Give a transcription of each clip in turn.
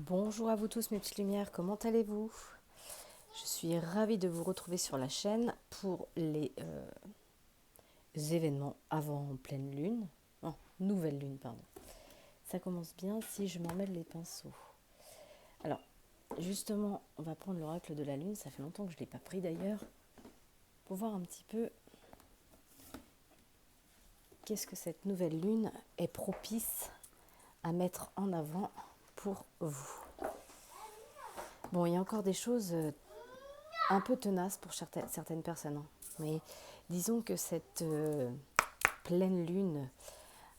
Bonjour à vous tous mes petites lumières, comment allez-vous? Je suis ravie de vous retrouver sur la chaîne pour les événements avant pleine lune. Non, nouvelle lune, pardon. Ça commence bien si je m'emmêle les pinceaux. Alors, justement, on va prendre l'oracle de la lune, ça fait longtemps que je ne l'ai pas pris d'ailleurs, pour voir un petit peu qu'est-ce que cette nouvelle lune est propice à mettre en avant pour vous. Bon, il y a encore des choses un peu tenaces pour certaines personnes, hein. Mais disons que cette pleine lune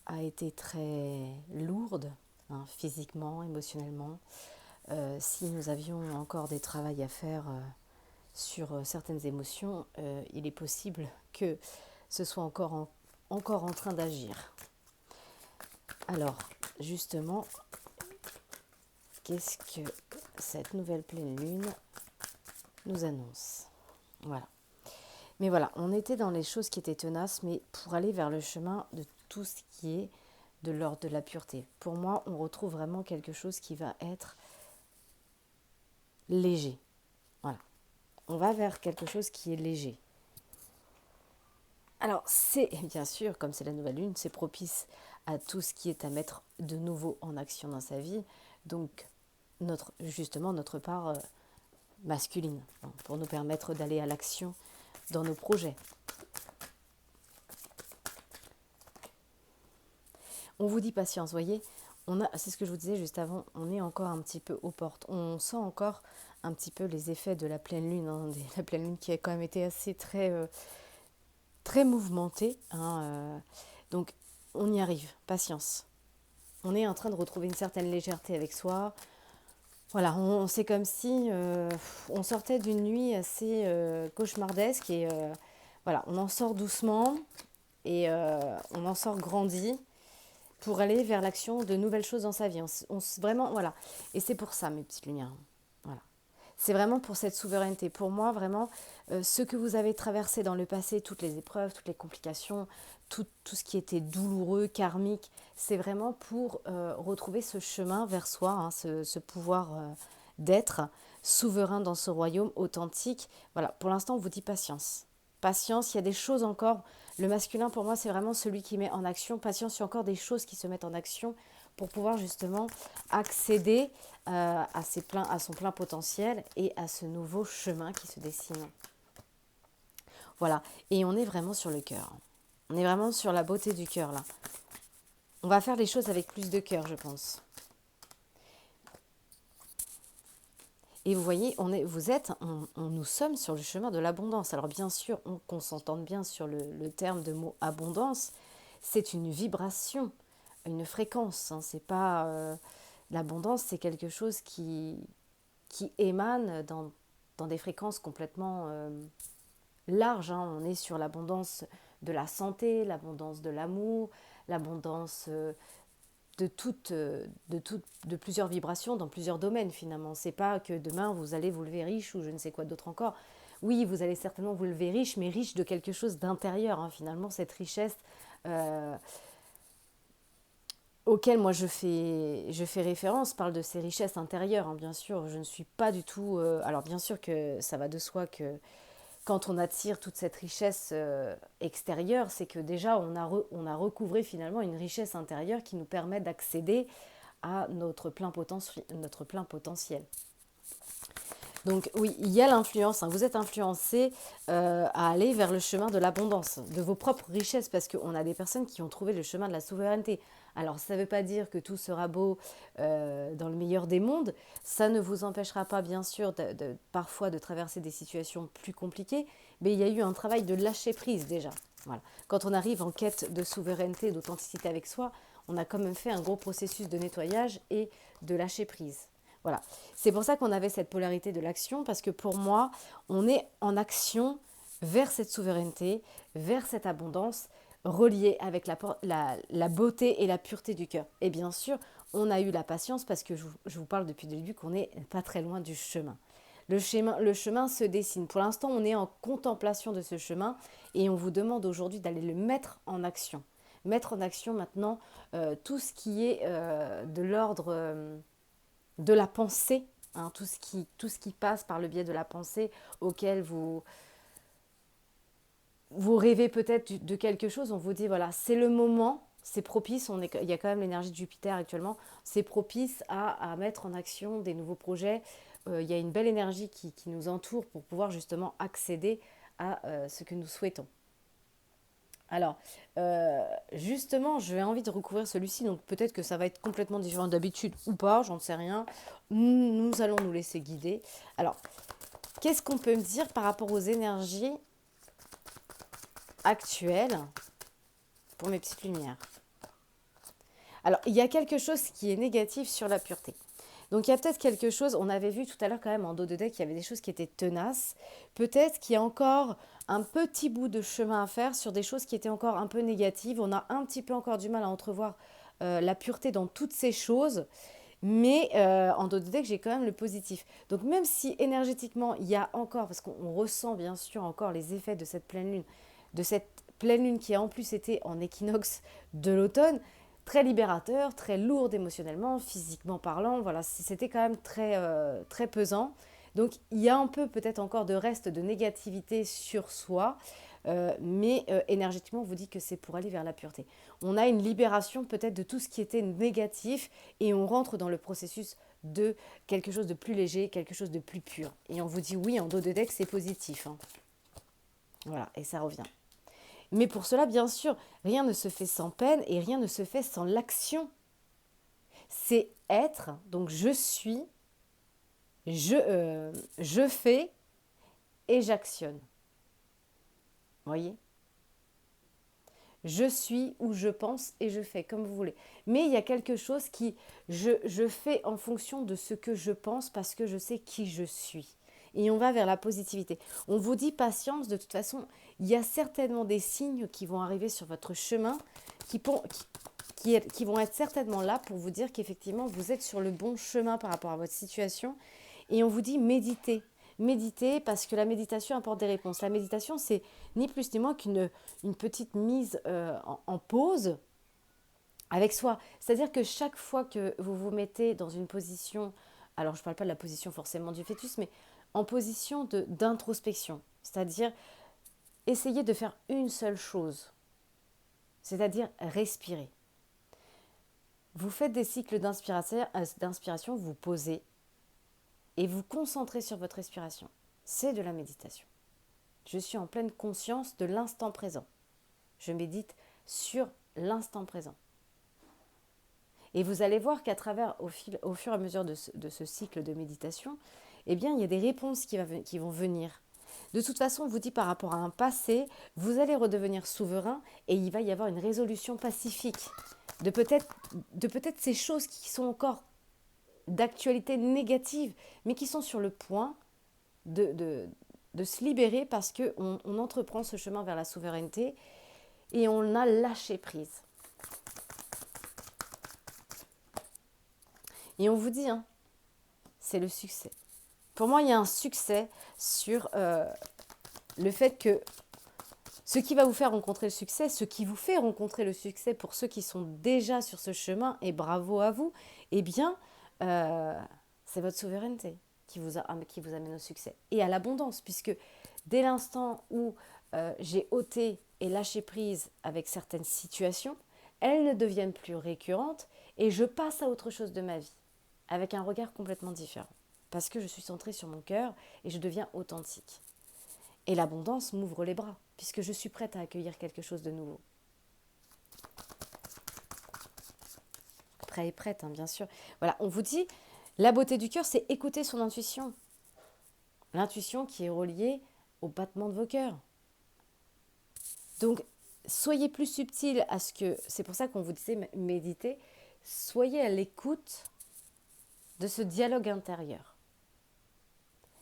a été très lourde, hein, physiquement, émotionnellement. Si nous avions encore des travaux à faire sur certaines émotions, il est possible que ce soit encore en train d'agir. Alors, justement, qu'est-ce que cette nouvelle pleine lune nous annonce? Voilà. Mais voilà, on était dans les choses qui étaient tenaces, mais pour aller vers le chemin de tout ce qui est de l'ordre de la pureté. Pour moi, on retrouve vraiment quelque chose qui va être léger. Voilà. On va vers quelque chose qui est léger. Alors, c'est bien sûr, comme c'est la nouvelle lune, c'est propice à tout ce qui est à mettre de nouveau en action dans sa vie. Donc, justement, notre part masculine, hein, pour nous permettre d'aller à l'action dans nos projets. On vous dit patience, voyez, c'est ce que je vous disais juste avant, on est encore un petit peu aux portes. On sent encore un petit peu les effets de la pleine lune, hein, la pleine lune qui a quand même été assez très mouvementée, hein, donc on y arrive, patience. On est en train de retrouver une certaine légèreté avec soi. Voilà, c'est comme si on sortait d'une nuit assez cauchemardesque et voilà, on en sort doucement et on en sort grandi pour aller vers l'action de nouvelles choses dans sa vie. Vraiment, voilà. Et c'est pour ça, mes petites lumières. Voilà. C'est vraiment pour cette souveraineté. Pour moi, vraiment, ce que vous avez traversé dans le passé, toutes les épreuves, toutes les complications, tout ce qui était douloureux, karmique, c'est vraiment pour retrouver ce chemin vers soi, hein, ce pouvoir d'être souverain dans ce royaume authentique. Voilà, pour l'instant, on vous dit patience. Patience, il y a des choses encore. Le masculin, pour moi, c'est vraiment celui qui met en action. Patience, il y a encore des choses qui se mettent en action pour pouvoir justement accéder à son plein potentiel et à ce nouveau chemin qui se dessine. Voilà, et on est vraiment sur le cœur. On est vraiment sur la beauté du cœur, là. On va faire les choses avec plus de cœur, je pense. Et vous voyez, nous sommes sur le chemin de l'abondance. Alors bien sûr, qu'on s'entende bien sur le terme de mot abondance, c'est une vibration, une fréquence. Hein. C'est pas l'abondance, c'est quelque chose qui émane dans des fréquences complètement larges. Hein. On est sur l'abondance de la santé, l'abondance de l'amour, l'abondance de plusieurs vibrations dans plusieurs domaines finalement. C'est pas que demain vous allez vous lever riche ou je ne sais quoi d'autre encore. Oui, vous allez certainement vous lever riche, mais riche de quelque chose d'intérieur. Hein. Finalement, cette richesse auquel moi je fais référence, parle de ces richesses intérieures. Hein, bien sûr, je ne suis pas du tout... alors bien sûr que ça va de soi que quand on attire toute cette richesse extérieure, c'est que déjà on a recouvré finalement une richesse intérieure qui nous permet d'accéder à notre plein potentiel. Donc oui, il y a l'influence, hein. Vous êtes influencé à aller vers le chemin de l'abondance, de vos propres richesses, parce qu'on a des personnes qui ont trouvé le chemin de la souveraineté. Alors ça ne veut pas dire que tout sera beau dans le meilleur des mondes, ça ne vous empêchera pas bien sûr parfois de traverser des situations plus compliquées, mais il y a eu un travail de lâcher prise déjà. Voilà. Quand on arrive en quête de souveraineté, d'authenticité avec soi, on a quand même fait un gros processus de nettoyage et de lâcher prise. Voilà. C'est pour ça qu'on avait cette polarité de l'action, parce que pour moi, on est en action vers cette souveraineté, vers cette abondance, reliée avec la beauté et la pureté du cœur. Et bien sûr, on a eu la patience, parce que je vous parle depuis le début qu'on n'est pas très loin du chemin. Le chemin se dessine. Pour l'instant, on est en contemplation de ce chemin et on vous demande aujourd'hui d'aller le mettre en action. Mettre en action maintenant tout ce qui est de l'ordre de la pensée, hein, tout ce qui passe par le biais de la pensée auquel vous rêvez peut-être de quelque chose, on vous dit voilà, c'est le moment, c'est propice, il y a quand même l'énergie de Jupiter actuellement, c'est propice à mettre en action des nouveaux projets. Il y a une belle énergie qui nous entoure pour pouvoir justement accéder à ce que nous souhaitons. Alors, justement, j'ai envie de recouvrir celui-ci, donc peut-être que ça va être complètement différent d'habitude ou pas, j'en sais rien. Nous allons nous laisser guider. Alors, qu'est-ce qu'on peut me dire par rapport aux énergies actuelles pour mes petites lumières? Alors, il y a quelque chose qui est négatif sur la pureté. Donc, il y a peut-être quelque chose, on avait vu tout à l'heure quand même en dos de deck, il y avait des choses qui étaient tenaces. Peut-être qu'il y a encore un petit bout de chemin à faire sur des choses qui étaient encore un peu négatives. On a un petit peu encore du mal à entrevoir la pureté dans toutes ces choses. Mais en dos de deck, j'ai quand même le positif. Donc, même si énergétiquement, il y a encore, parce qu'on ressent bien sûr encore les effets de cette pleine lune qui a en plus été en équinoxe de l'automne, très libérateur, très lourde émotionnellement, physiquement parlant. Voilà, c'était quand même très pesant. Donc il y a un peu peut-être encore de reste de négativité sur soi, mais énergétiquement on vous dit que c'est pour aller vers la pureté. On a une libération peut-être de tout ce qui était négatif et on rentre dans le processus de quelque chose de plus léger, quelque chose de plus pur. Et on vous dit oui, en dos de deck c'est positif, hein. Voilà, et ça revient. Mais pour cela, bien sûr, rien ne se fait sans peine et rien ne se fait sans l'action. C'est être, donc je suis, je fais et j'actionne. Vous voyez? Je suis ou je pense et je fais, comme vous voulez. Mais il y a quelque chose je fais en fonction de ce que je pense parce que je sais qui je suis. Et on va vers la positivité. On vous dit patience, de toute façon, il y a certainement des signes qui vont arriver sur votre chemin qui vont être certainement là pour vous dire qu'effectivement, vous êtes sur le bon chemin par rapport à votre situation. Et on vous dit méditez. Méditez parce que la méditation apporte des réponses. La méditation, c'est ni plus ni moins une petite mise en pause avec soi. C'est-à-dire que chaque fois que vous vous mettez dans une position, alors je ne parle pas de la position forcément du fœtus, mais en position d'introspection, c'est-à-dire essayez de faire une seule chose, c'est-à-dire respirer. Vous faites des cycles d'inspiration, vous posez et vous concentrez sur votre respiration. C'est de la méditation. Je suis en pleine conscience de l'instant présent. Je médite sur l'instant présent. Et vous allez voir qu'à travers, au fur et à mesure de ce cycle de méditation, eh bien, il y a des réponses qui vont venir. De toute façon, on vous dit par rapport à un passé, vous allez redevenir souverain et il va y avoir une résolution pacifique de peut-être ces choses qui sont encore d'actualité négative, mais qui sont sur le point de se libérer parce qu'on entreprend ce chemin vers la souveraineté et on a lâché prise. Et on vous dit, hein, c'est le succès. Pour moi, il y a un succès sur le fait que ce qui va vous faire rencontrer le succès, ce qui vous fait rencontrer le succès pour ceux qui sont déjà sur ce chemin, et bravo à vous, eh bien, c'est votre souveraineté qui vous amène au succès. Et à l'abondance, puisque dès l'instant où j'ai ôté et lâché prise avec certaines situations, elles ne deviennent plus récurrentes et je passe à autre chose de ma vie, avec un regard complètement différent. Parce que je suis centrée sur mon cœur et je deviens authentique. Et l'abondance m'ouvre les bras, puisque je suis prête à accueillir quelque chose de nouveau. Prêt et prête, hein, bien sûr. Voilà, on vous dit, la beauté du cœur, c'est écouter son intuition. L'intuition qui est reliée au battement de vos cœurs. Donc, soyez plus subtil à ce que... C'est pour ça qu'on vous disait méditer. Soyez à l'écoute de ce dialogue intérieur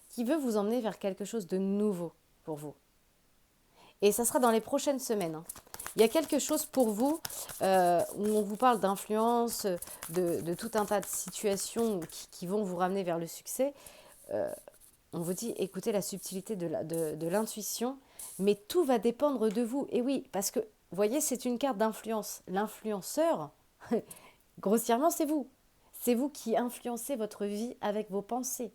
qui veut vous emmener vers quelque chose de nouveau pour vous. Et ça sera dans les prochaines semaines, hein. Il y a quelque chose pour vous où on vous parle d'influence, de tout un tas de situations qui vont vous ramener vers le succès. On vous dit, écoutez la subtilité de l'intuition, mais tout va dépendre de vous. Et oui, parce que, vous voyez, c'est une carte d'influence. L'influenceur, grossièrement, c'est vous. C'est vous qui influencez votre vie avec vos pensées.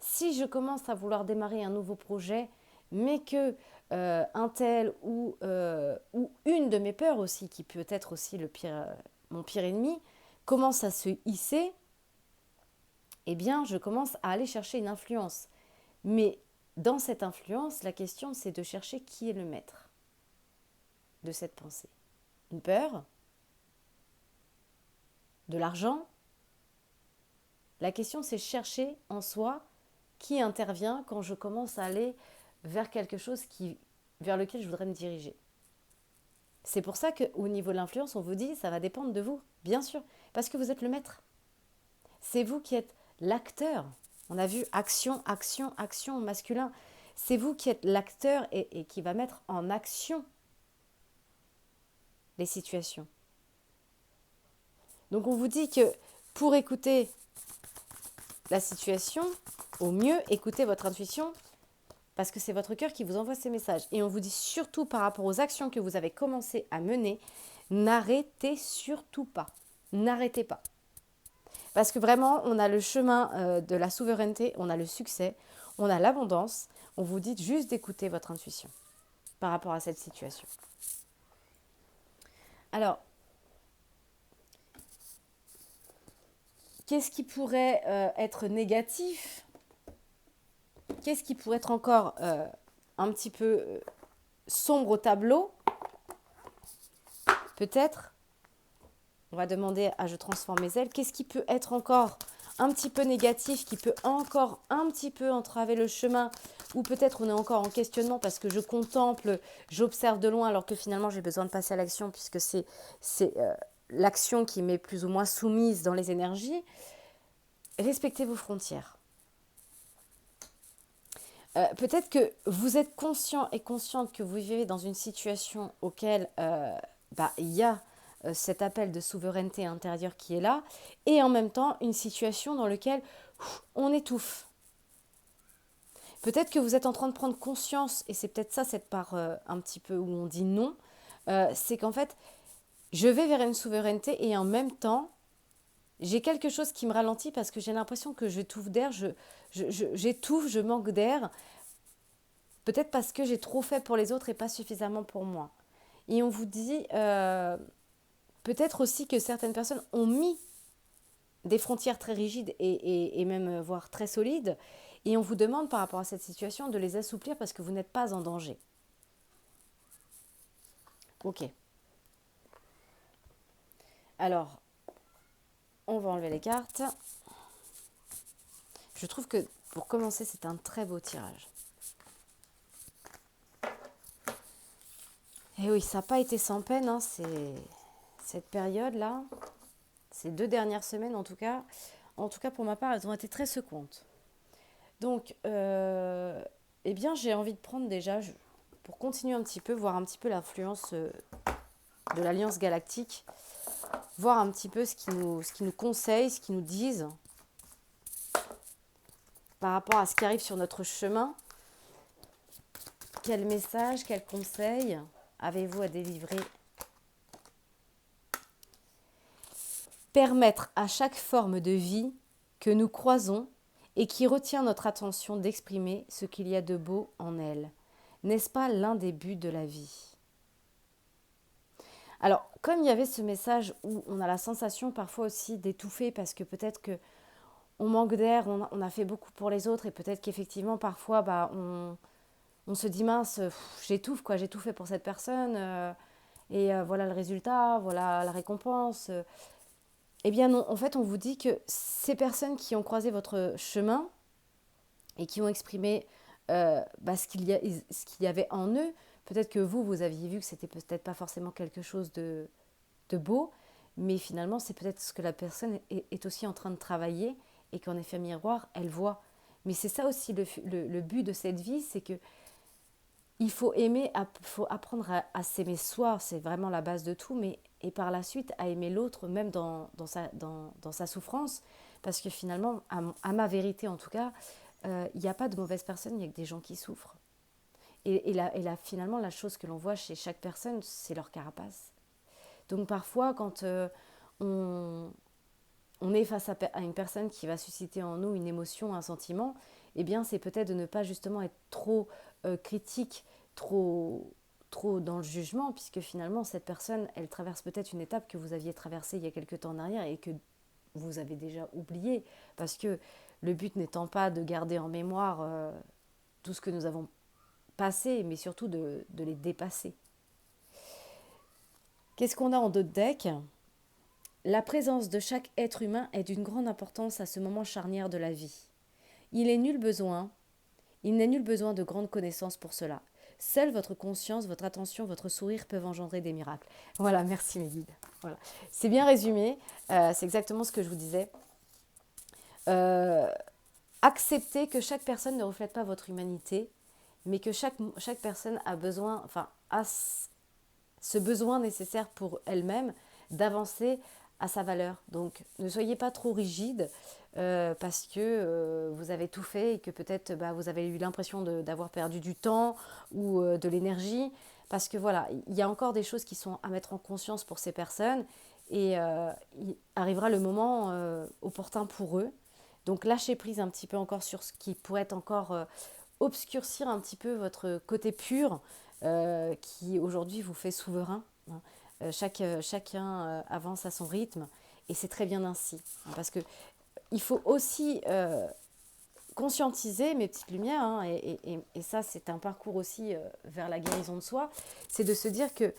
Si je commence à vouloir démarrer un nouveau projet, mais que un tel ou une de mes peurs aussi, qui peut être aussi mon pire ennemi, commence à se hisser, eh bien, je commence à aller chercher une influence. Mais dans cette influence, la question, c'est de chercher qui est le maître de cette pensée. Une peur, de l'argent. La question, c'est chercher en soi qui intervient quand je commence à aller vers quelque chose vers lequel je voudrais me diriger. C'est pour ça qu'au niveau de l'influence, on vous dit, ça va dépendre de vous, bien sûr, parce que vous êtes le maître. C'est vous qui êtes l'acteur. On a vu action, action, action au masculin. C'est vous qui êtes l'acteur et qui va mettre en action les situations. Donc on vous dit que pour écouter la situation, au mieux, écoutez votre intuition parce que c'est votre cœur qui vous envoie ces messages. Et on vous dit surtout par rapport aux actions que vous avez commencé à mener, n'arrêtez surtout pas. N'arrêtez pas. Parce que vraiment, on a le chemin de la souveraineté, on a le succès, on a l'abondance. On vous dit juste d'écouter votre intuition par rapport à cette situation. Alors, qu'est-ce qui pourrait être négatif ? Qu'est-ce qui pourrait être encore un petit peu sombre au tableau ? Peut-être, on va demander à Je transforme mes ailes, qu'est-ce qui peut être encore un petit peu négatif, qui peut encore un petit peu entraver le chemin, ou peut-être on est encore en questionnement parce que je contemple, j'observe de loin alors que finalement j'ai besoin de passer à l'action puisque c'est l'action qui m'est plus ou moins soumise dans les énergies. Respectez vos frontières. Peut-être que vous êtes conscient et consciente que vous vivez dans une situation auquel il y a cet appel de souveraineté intérieure qui est là, et en même temps une situation dans laquelle on étouffe. Peut-être que vous êtes en train de prendre conscience, et c'est peut-être ça cette part un petit peu où on dit non, c'est qu'en fait, je vais vers une souveraineté et en même temps, j'ai quelque chose qui me ralentit parce que j'ai l'impression que j'étouffe d'air, j'étouffe, je manque d'air, peut-être parce que j'ai trop fait pour les autres et pas suffisamment pour moi. Et on vous dit, peut-être aussi que certaines personnes ont mis des frontières très rigides et même voire très solides, et on vous demande par rapport à cette situation de les assouplir parce que vous n'êtes pas en danger. Ok. Alors, on va enlever les cartes. Je trouve que pour commencer, c'est un très beau tirage. Et oui, ça n'a pas été sans peine, hein, cette période-là, ces 2 dernières semaines en tout cas pour ma part, elles ont été très secouantes. Donc, eh bien, j'ai envie de prendre déjà, pour continuer un petit peu, voir un petit peu l'influence de l'Alliance Galactique, voir un petit peu ce qui nous conseille, ce qu'ils nous disent par rapport à ce qui arrive sur notre chemin. Quel message, quel conseil avez-vous à délivrer ? Permettre à chaque forme de vie que nous croisons et qui retient notre attention d'exprimer ce qu'il y a de beau en elle. N'est-ce pas l'un des buts de la vie ? Alors, comme il y avait ce message où on a la sensation parfois aussi d'étouffer parce que peut-être qu'on manque d'air, on a fait beaucoup pour les autres et peut-être qu'effectivement parfois on se dit mince, j'étouffe quoi, j'ai tout fait pour cette personne et voilà le résultat, voilà la récompense. Eh bien non, en fait on vous dit que ces personnes qui ont croisé votre chemin et qui ont exprimé ce qu'il y avait en eux, peut-être que vous aviez vu que c'était peut-être pas forcément quelque chose de beau, mais finalement c'est peut-être ce que la personne est aussi en train de travailler et qu'en effet miroir, elle voit. Mais c'est ça aussi le but de cette vie, c'est que il faut faut apprendre à s'aimer soi, c'est vraiment la base de tout, et par la suite à aimer l'autre, même dans sa souffrance, parce que finalement, à ma vérité en tout cas, il n'y a pas de mauvaise personne, il n'y a que des gens qui souffrent. Finalement, la chose que l'on voit chez chaque personne, c'est leur carapace. Donc parfois, quand on on est face à une personne qui va susciter en nous une émotion, un sentiment, eh bien c'est peut-être de ne pas justement être trop critique, trop dans le jugement, puisque finalement cette personne, elle traverse peut-être une étape que vous aviez traversée il y a quelque temps en arrière et que vous avez déjà oublié, parce que le but n'étant pas de garder en mémoire tout ce que nous avons passé, mais surtout de les dépasser. Qu'est-ce qu'on a en dos de deck? La présence de chaque être humain est d'une grande importance à ce moment charnière de la vie. Il est nul besoin, il n'est nul besoin de grandes connaissances pour cela. Seule votre conscience, votre attention, votre sourire peuvent engendrer des miracles. Voilà, merci mes guides. Voilà. C'est bien résumé, c'est exactement ce que je vous disais. Euh, Acceptez que chaque personne ne reflète pas votre humanité, mais que chaque personne a besoin, enfin, a ce besoin nécessaire pour elle-même d'avancer à sa valeur. Donc ne soyez pas trop rigide parce que vous avez tout fait et que peut-être vous avez eu l'impression d'avoir perdu du temps ou de l'énergie. Parce que voilà, il y a encore des choses qui sont à mettre en conscience pour ces personnes et il arrivera le moment opportun pour eux. Donc lâchez prise un petit peu encore sur ce qui pourrait être encore obscurcir un petit peu votre côté pur qui aujourd'hui vous fait souverain. Hein. Chacun avance à son rythme et c'est très bien ainsi. Hein, parce que il faut aussi conscientiser mes petites lumières, hein, et ça c'est un parcours aussi vers la guérison de soi, c'est de se dire que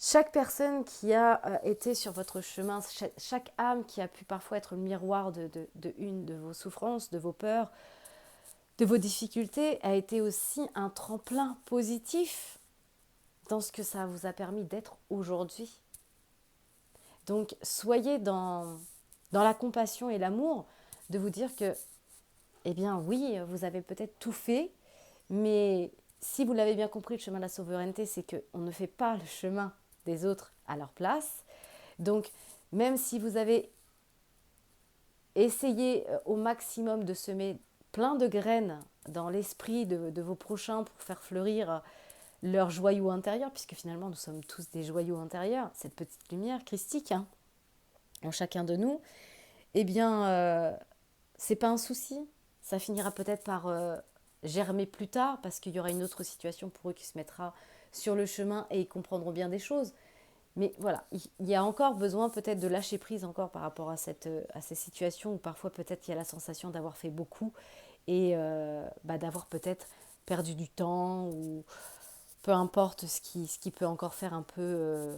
chaque personne qui a été sur votre chemin, chaque âme qui a pu parfois être le miroir de une de vos souffrances, de vos peurs, de vos difficultés, a été aussi un tremplin positif dans ce que ça vous a permis d'être aujourd'hui. Donc soyez dans la compassion et l'amour de vous dire que, eh bien oui, vous avez peut-être tout fait, mais si vous l'avez bien compris, le chemin de la souveraineté, c'est qu'on ne fait pas le chemin des autres à leur place. Donc même si vous avez essayé au maximum de semer plein de graines dans l'esprit de vos prochains pour faire fleurir leur joyau intérieur, puisque finalement nous sommes tous des joyaux intérieurs, cette petite lumière christique hein, en chacun de nous, eh bien c'est pas un souci. Ça finira peut-être par germer plus tard parce qu'il y aura une autre situation pour eux qui se mettra sur le chemin et ils comprendront bien des choses. Mais voilà, il y a encore besoin peut-être de lâcher prise encore par rapport à ces situations où parfois peut-être il y a la sensation d'avoir fait beaucoup et d'avoir peut-être perdu du temps ou peu importe ce qui peut encore faire un peu,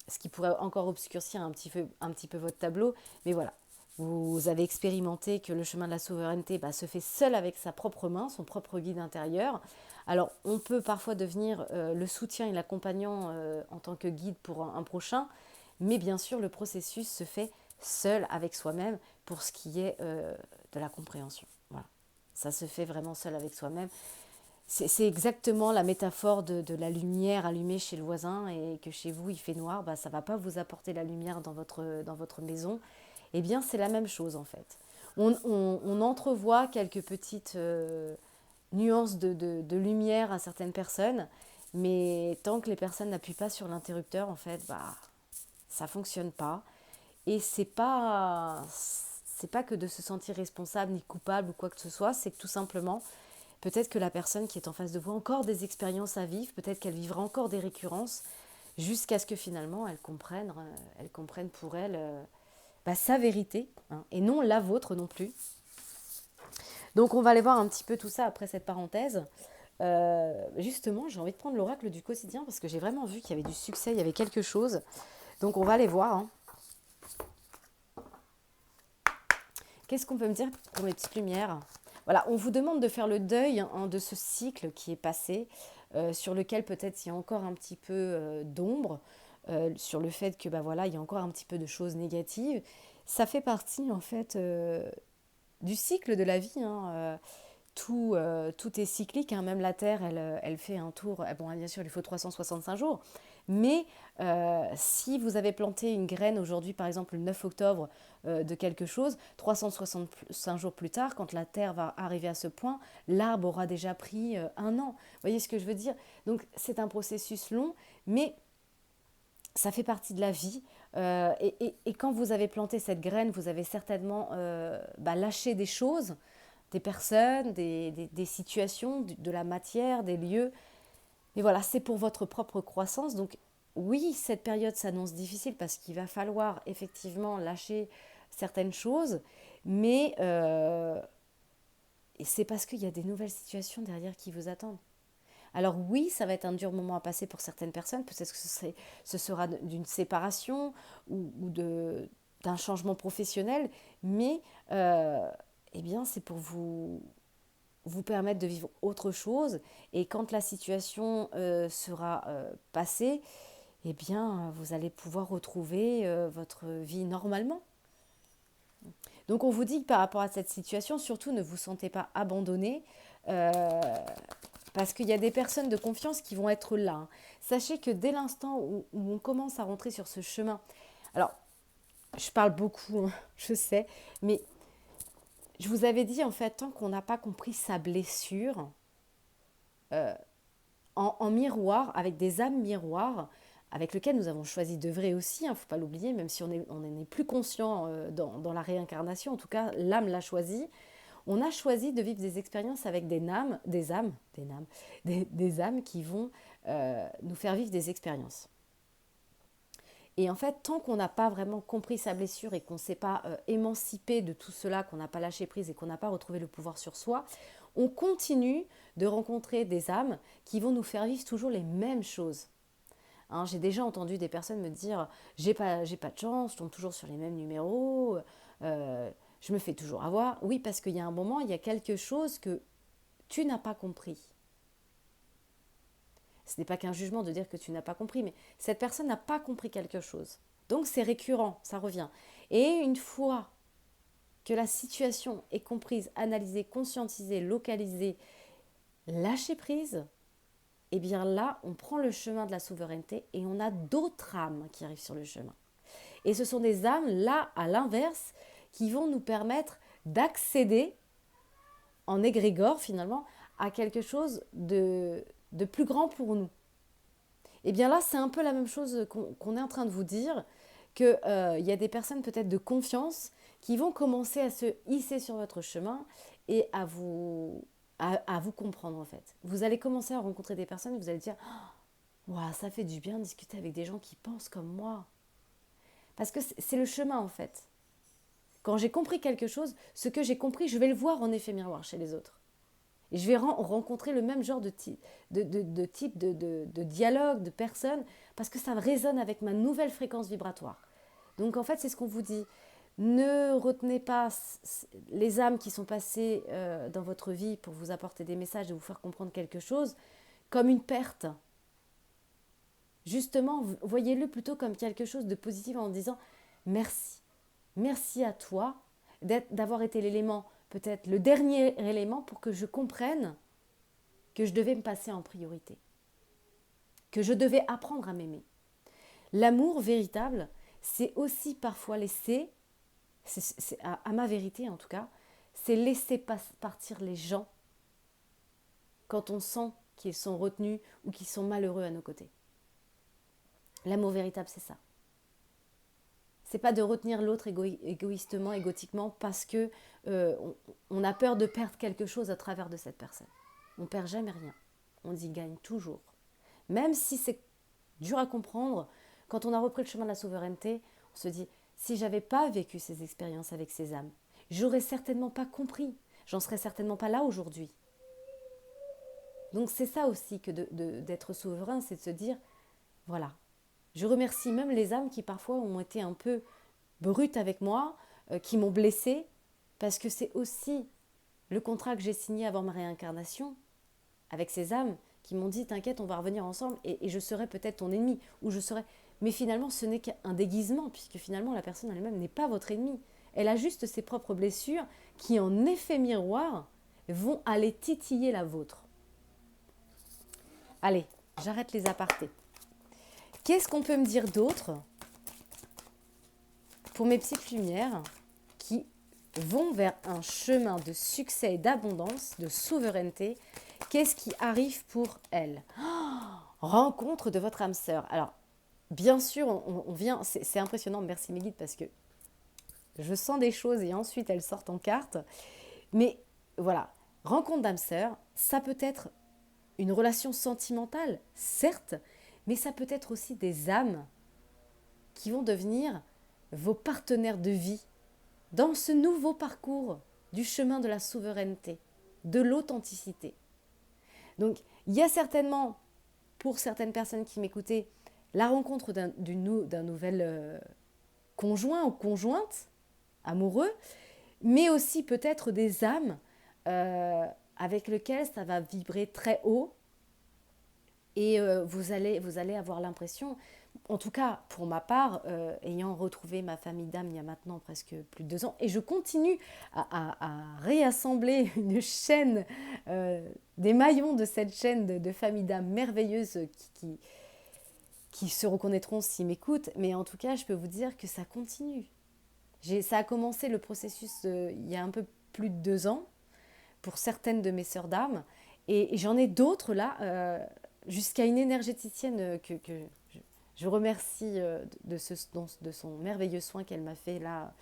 ce qui pourrait encore obscurcir un petit peu votre tableau. Mais voilà, vous avez expérimenté que le chemin de la souveraineté se fait seul avec sa propre main, son propre guide intérieur. Alors, on peut parfois devenir le soutien et l'accompagnant en tant que guide pour un prochain, mais bien sûr, le processus se fait seul avec soi-même pour ce qui est de la compréhension. Voilà. Ça se fait vraiment seul avec soi-même. C'est exactement la métaphore de la lumière allumée chez le voisin et que chez vous il fait noir, ça ne va pas vous apporter la lumière dans votre maison. Eh bien, c'est la même chose en fait. On entrevoit quelques petites nuances de lumière à certaines personnes, mais tant que les personnes n'appuient pas sur l'interrupteur, en fait, ça ne fonctionne pas. Et c'est pas que de se sentir responsable ni coupable ou quoi que ce soit, c'est que tout simplement, peut-être que la personne qui est en face de vous a encore des expériences à vivre, peut-être qu'elle vivra encore des récurrences, jusqu'à ce que finalement elle comprenne pour elle sa vérité, hein, et non la vôtre non plus. Donc on va aller voir un petit peu tout ça après cette parenthèse. Justement, j'ai envie de prendre l'oracle du quotidien parce que j'ai vraiment vu qu'il y avait du succès, il y avait quelque chose. Donc on va aller voir. Hein. Qu'est-ce qu'on peut me dire pour mes petites lumières? Voilà, on vous demande de faire le deuil hein, de ce cycle qui est passé, sur lequel peut-être il y a encore un petit peu d'ombre, sur le fait que voilà, il y a encore un petit peu de choses négatives. Ça fait partie en fait du cycle de la vie. Hein, tout est cyclique, hein, même la Terre, elle fait un tour. Bon, bien sûr, il faut 365 jours, mais si vous avez planté une graine aujourd'hui, par exemple le 9 octobre, de quelque chose, 365 jours plus tard, quand la Terre va arriver à ce point, l'arbre aura déjà pris un an. Vous voyez ce que je veux dire? Donc c'est un processus long, mais ça fait partie de la vie. Et quand vous avez planté cette graine, vous avez certainement lâché des choses, des personnes, des situations, de la matière, des lieux. Mais voilà, c'est pour votre propre croissance. Donc oui, cette période s'annonce difficile parce qu'il va falloir effectivement lâcher certaines choses, mais c'est parce qu'il y a des nouvelles situations derrière qui vous attendent. Alors oui, ça va être un dur moment à passer pour certaines personnes. Peut-être que ce sera d'une séparation ou d'un changement professionnel, mais eh bien, c'est pour vous permettre de vivre autre chose. Et quand la situation sera passée, eh bien, vous allez pouvoir retrouver votre vie normalement. Donc on vous dit que par rapport à cette situation, surtout ne vous sentez pas abandonné. euh, Parce qu'il y a des personnes de confiance qui vont être là, hein. Sachez que dès l'instant où on commence à rentrer sur ce chemin, alors je parle beaucoup, hein, je sais, mais je vous avais dit en fait, tant qu'on n'a pas compris sa blessure, en miroir, avec des âmes miroirs, avec lesquelles nous avons choisi d'œuvrer aussi, il ne faut pas l'oublier, même si on n'est plus conscient dans la réincarnation, en tout cas l'âme l'a choisi. On a choisi de vivre des expériences avec des âmes qui vont nous faire vivre des expériences. Et en fait, tant qu'on n'a pas vraiment compris sa blessure et qu'on ne s'est pas émancipé de tout cela, qu'on n'a pas lâché prise et qu'on n'a pas retrouvé le pouvoir sur soi, on continue de rencontrer des âmes qui vont nous faire vivre toujours les mêmes choses. Hein, j'ai déjà entendu des personnes me dire j'ai pas de chance, je tombe toujours sur les mêmes numéros, je me fais toujours avoir. Oui, parce qu'il y a un moment, il y a quelque chose que tu n'as pas compris. Ce n'est pas qu'un jugement de dire que tu n'as pas compris, mais cette personne n'a pas compris quelque chose. Donc c'est récurrent, ça revient. Et une fois que la situation est comprise, analysée, conscientisée, localisée, lâchée prise, et bien là, on prend le chemin de la souveraineté et on a d'autres âmes qui arrivent sur le chemin. Et ce sont des âmes, là, à l'inverse, qui vont nous permettre d'accéder en égrégore, finalement, à quelque chose de plus grand pour nous. Et bien là, c'est un peu la même chose qu'on est en train de vous dire, qu'il y a des personnes peut-être de confiance qui vont commencer à se hisser sur votre chemin et à vous comprendre en fait. Vous allez commencer à rencontrer des personnes et vous allez dire wow, ça fait du bien de discuter avec des gens qui pensent comme moi. Parce que c'est le chemin en fait. Quand j'ai compris quelque chose, ce que j'ai compris, je vais le voir en effet miroir chez les autres. Et je vais rencontrer le même genre de type de dialogue, de personnes, parce que ça résonne avec ma nouvelle fréquence vibratoire. Donc en fait, c'est ce qu'on vous dit. Ne retenez pas les âmes qui sont passées dans votre vie pour vous apporter des messages et vous faire comprendre quelque chose comme une perte. Justement, voyez-le plutôt comme quelque chose de positif en disant merci. Merci à toi d'avoir été l'élément, peut-être le dernier élément pour que je comprenne que je devais me passer en priorité, que je devais apprendre à m'aimer. L'amour véritable, c'est aussi parfois laisser, à ma vérité en tout cas, c'est laisser partir les gens quand on sent qu'ils sont retenus ou qu'ils sont malheureux à nos côtés. L'amour véritable, c'est ça. C'est pas de retenir l'autre égoïstement, égotiquement, parce que on a peur de perdre quelque chose à travers de cette personne. On perd jamais rien. On y gagne toujours. Même si c'est dur à comprendre, quand on a repris le chemin de la souveraineté, on se dit, si j'avais pas vécu ces expériences avec ces âmes, j'aurais certainement pas compris. J'en serais certainement pas là aujourd'hui. Donc c'est ça aussi que d'être souverain, c'est de se dire, voilà, je remercie même les âmes qui parfois ont été un peu brutes avec moi, qui m'ont blessée, parce que c'est aussi le contrat que j'ai signé avant ma réincarnation avec ces âmes qui m'ont dit t'inquiète, on va revenir ensemble et je serai peut-être ton ennemi ou je serai. Mais finalement, ce n'est qu'un déguisement puisque finalement la personne elle-même n'est pas votre ennemi. Elle a juste ses propres blessures qui, en effet miroir, vont aller titiller la vôtre. Allez, j'arrête les apartés. Qu'est-ce qu'on peut me dire d'autre pour mes petites lumières qui vont vers un chemin de succès et d'abondance, de souveraineté? Qu'est-ce qui arrive pour elles? Rencontre de votre âme sœur. Alors, bien sûr, on vient, c'est impressionnant, merci mes guides, parce que je sens des choses et ensuite elles sortent en carte. Mais voilà, rencontre d'âme sœur, ça peut être une relation sentimentale, certes, mais ça peut être aussi des âmes qui vont devenir vos partenaires de vie dans ce nouveau parcours du chemin de la souveraineté, de l'authenticité. Donc, il y a certainement, pour certaines personnes qui m'écoutaient, la rencontre d'un nouvel conjoint ou conjointe amoureux, mais aussi peut-être des âmes euh, avec lesquelles ça va vibrer très haut et vous allez avoir l'impression, en tout cas pour ma part, ayant retrouvé ma famille d'âme il y a maintenant presque plus de 2 ans, et je continue à réassembler une chaîne, des maillons de cette chaîne de famille d'âme merveilleuse qui se reconnaîtront s'ils m'écoutent, mais en tout cas je peux vous dire que ça continue. Ça a commencé le processus il y a un peu plus de 2 ans pour certaines de mes sœurs d'âme. Et j'en ai d'autres là, jusqu'à une énergéticienne que je remercie de son merveilleux soin qu'elle m'a fait là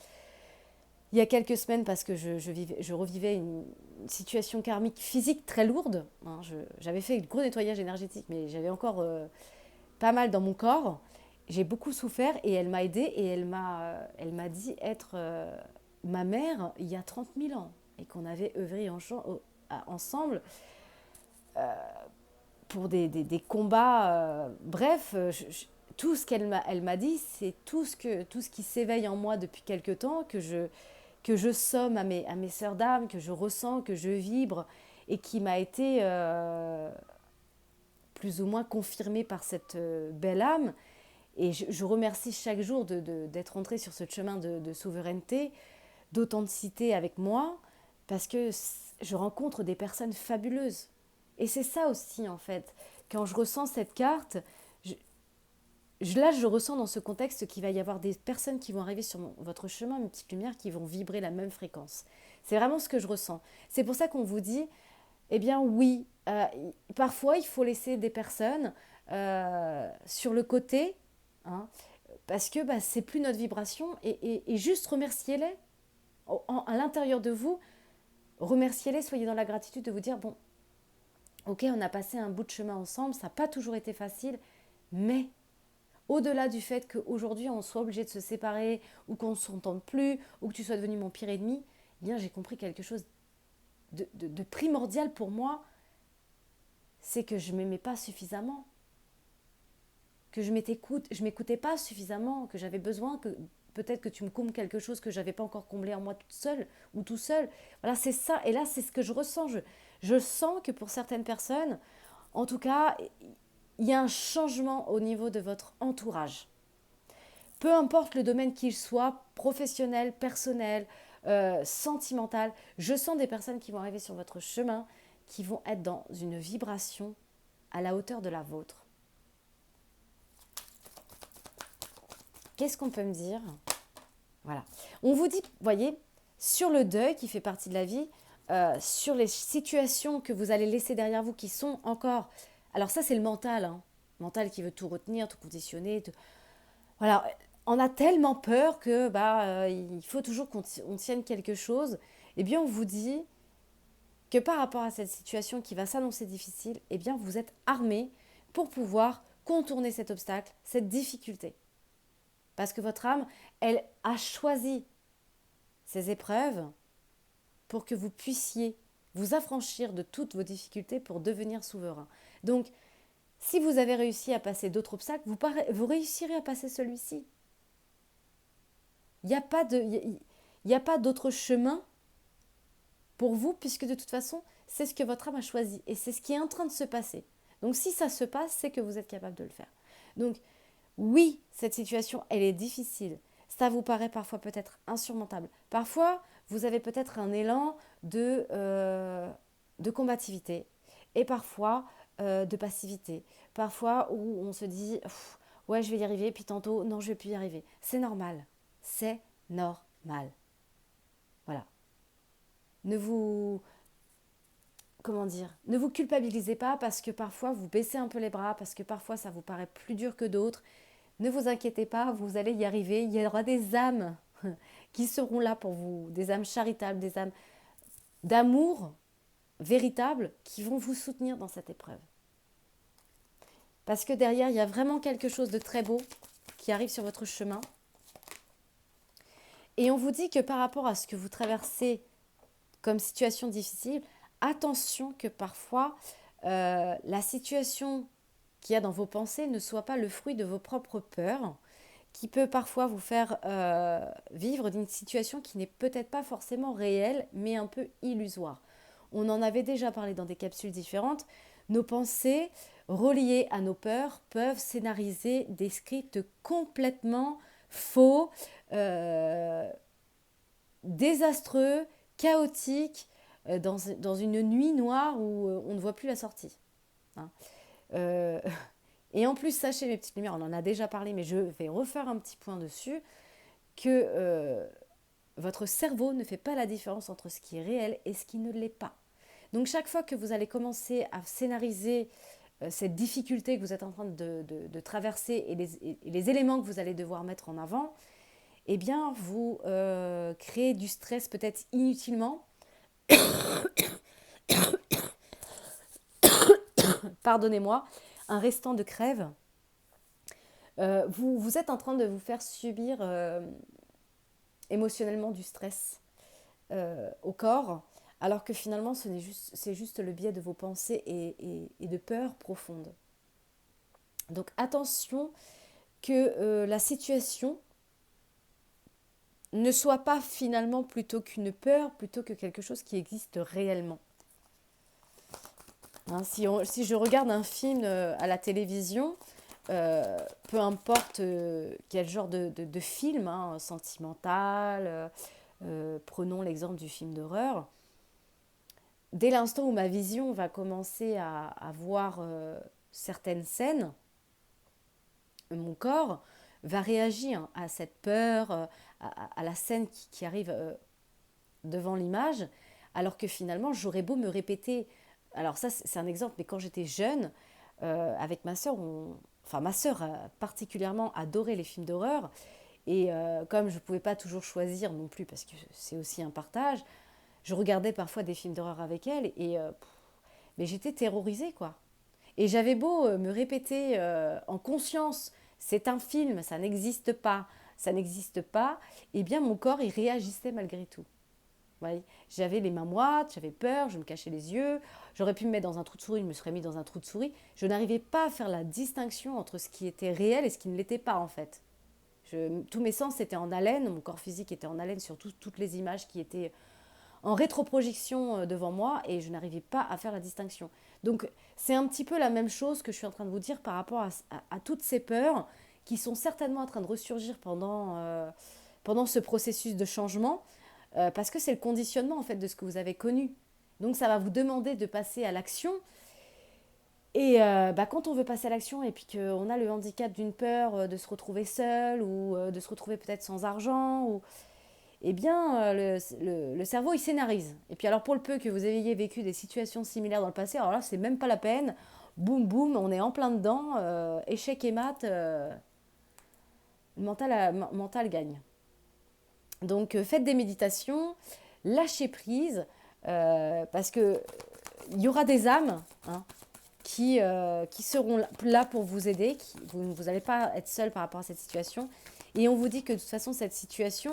il y a quelques semaines parce que je revivais une situation karmique physique très lourde. Hein. J'avais fait un gros nettoyage énergétique, mais j'avais encore pas mal dans mon corps. J'ai beaucoup souffert et elle m'a aidée et elle m'a dit être ma mère il y a 30 000 ans et qu'on avait œuvré ensemble pour des combats. Bref, tout ce elle m'a dit, c'est tout ce qui s'éveille en moi depuis quelque temps, que je somme à mes sœurs d'âme, que je ressens, que je vibre, et qui m'a été plus ou moins confirmé par cette belle âme. Et je remercie chaque jour d'être entrée sur ce chemin de souveraineté, d'authenticité avec moi, parce que je rencontre des personnes fabuleuses. Et c'est ça aussi, en fait. Quand je ressens cette carte, là, je ressens dans ce contexte qu'il va y avoir des personnes qui vont arriver sur votre chemin, une petite lumière, qui vont vibrer la même fréquence. C'est vraiment ce que je ressens. C'est pour ça qu'on vous dit, eh bien oui, parfois il faut laisser des personnes sur le côté, hein, parce que bah, c'est plus notre vibration, et juste remerciez-les à l'intérieur de vous, remerciez-les, soyez dans la gratitude de vous dire, bon, ok, on a passé un bout de chemin ensemble, ça n'a pas toujours été facile, mais au-delà du fait qu'aujourd'hui on soit obligé de se séparer, ou qu'on ne s'entende plus, ou que tu sois devenu mon pire ennemi, eh bien j'ai compris quelque chose de primordial pour moi, c'est que je ne m'aimais pas suffisamment, que je m'écoutais pas suffisamment, que j'avais besoin que peut-être que tu me combles quelque chose que j'avais pas encore comblé en moi toute seule ou tout seul. Voilà, c'est ça. Et là, c'est ce que je ressens. Je sens que pour certaines personnes, en tout cas, il y a un changement au niveau de votre entourage. Peu importe le domaine qu'il soit, professionnel, personnel, sentimental, je sens des personnes qui vont arriver sur votre chemin, qui vont être dans une vibration à la hauteur de la vôtre. Qu'est-ce qu'on peut me dire? Voilà. On vous dit, voyez, sur le deuil qui fait partie de la vie, sur les situations que vous allez laisser derrière vous qui sont encore... Alors ça, c'est le mental, hein. Le mental qui veut tout retenir, tout conditionner. Voilà. On a tellement peur que il faut toujours qu'on tienne quelque chose. Eh bien, on vous dit que par rapport à cette situation qui va s'annoncer difficile, eh bien, vous êtes armé pour pouvoir contourner cet obstacle, cette difficulté. Parce que votre âme, elle a choisi ces épreuves pour que vous puissiez vous affranchir de toutes vos difficultés pour devenir souverain. Donc, si vous avez réussi à passer d'autres obstacles, vous réussirez à passer celui-ci. Il n'y a pas d'autre chemin pour vous, puisque de toute façon, c'est ce que votre âme a choisi et c'est ce qui est en train de se passer. Donc, si ça se passe, c'est que vous êtes capable de le faire. Donc, oui, cette situation, elle est difficile. Ça vous paraît parfois peut-être insurmontable. Parfois, vous avez peut-être un élan de combativité et parfois de passivité. Parfois où on se dit ouais, je vais y arriver, puis tantôt non, je ne vais plus y arriver. C'est normal. C'est normal. Voilà. Ne vous comment dire, ne vous culpabilisez pas parce que parfois vous baissez un peu les bras, parce que parfois ça vous paraît plus dur que d'autres. Ne vous inquiétez pas, vous allez y arriver. Il y aura des âmes qui seront là pour vous, des âmes charitables, des âmes d'amour véritables qui vont vous soutenir dans cette épreuve. Parce que derrière, il y a vraiment quelque chose de très beau qui arrive sur votre chemin. Et on vous dit que par rapport à ce que vous traversez comme situation difficile, attention que parfois la situation qu'il y a dans vos pensées ne soit pas le fruit de vos propres peurs, qui peut parfois vous faire vivre d'une situation qui n'est peut-être pas forcément réelle, mais un peu illusoire. On en avait déjà parlé dans des capsules différentes. Nos pensées reliées à nos peurs peuvent scénariser des scripts complètement faux, désastreux, chaotiques, dans une nuit noire où on ne voit plus la sortie. Hein. Et en plus, sachez mes petites lumières, on en a déjà parlé, mais je vais refaire un petit point dessus, que votre cerveau ne fait pas la différence entre ce qui est réel et ce qui ne l'est pas. Donc chaque fois que vous allez commencer à scénariser cette difficulté que vous êtes en train de traverser et les éléments que vous allez devoir mettre en avant, eh bien vous créez du stress peut-être inutilement. Pardonnez-moi, un restant de crève. Vous êtes en train de vous faire subir émotionnellement du stress au corps, alors que finalement c'est juste le biais de vos pensées et de peurs profondes. Donc attention que la situation ne soit pas finalement plutôt qu'une peur, plutôt que quelque chose qui existe réellement. Hein, si je regarde un film à la télévision, peu importe quel genre de film, hein, sentimental, prenons l'exemple du film d'horreur, dès l'instant où ma vision va commencer à voir certaines scènes, mon corps va réagir à cette peur, à la scène qui arrive devant l'image, alors que finalement j'aurais beau me répéter. Alors ça c'est un exemple, mais quand j'étais jeune, avec ma sœur, ma sœur a particulièrement adoré les films d'horreur, et comme je ne pouvais pas toujours choisir non plus, parce que c'est aussi un partage, je regardais parfois des films d'horreur avec elle, mais j'étais terrorisée, quoi. Et j'avais beau me répéter en conscience, c'est un film, ça n'existe pas, eh bien mon corps il réagissait malgré tout. Ouais. J'avais les mains moites, j'avais peur, je me cachais les yeux, j'aurais pu me mettre dans un trou de souris, je me serais mis dans un trou de souris. Je n'arrivais pas à faire la distinction entre ce qui était réel et ce qui ne l'était pas en fait. Tous mes sens étaient en haleine, mon corps physique était en haleine sur toutes les images qui étaient en rétroprojection devant moi et je n'arrivais pas à faire la distinction. Donc c'est un petit peu la même chose que je suis en train de vous dire par rapport à toutes ces peurs qui sont certainement en train de ressurgir pendant ce processus de changement, parce que c'est le conditionnement en fait de ce que vous avez connu. Donc ça va vous demander de passer à l'action. Et quand on veut passer à l'action et puis qu'on a le handicap d'une peur de se retrouver seul ou de se retrouver peut-être sans argent, eh bien le cerveau il scénarise. Et puis alors pour le peu que vous ayez vécu des situations similaires dans le passé, alors là c'est même pas la peine. Boum boum, on est en plein dedans, échec et maths, le mental gagne. Donc faites des méditations, lâchez prise, parce que il y aura des âmes hein, qui seront là pour vous aider. Vous n'allez pas être seul par rapport à cette situation. Et on vous dit que de toute façon, cette situation,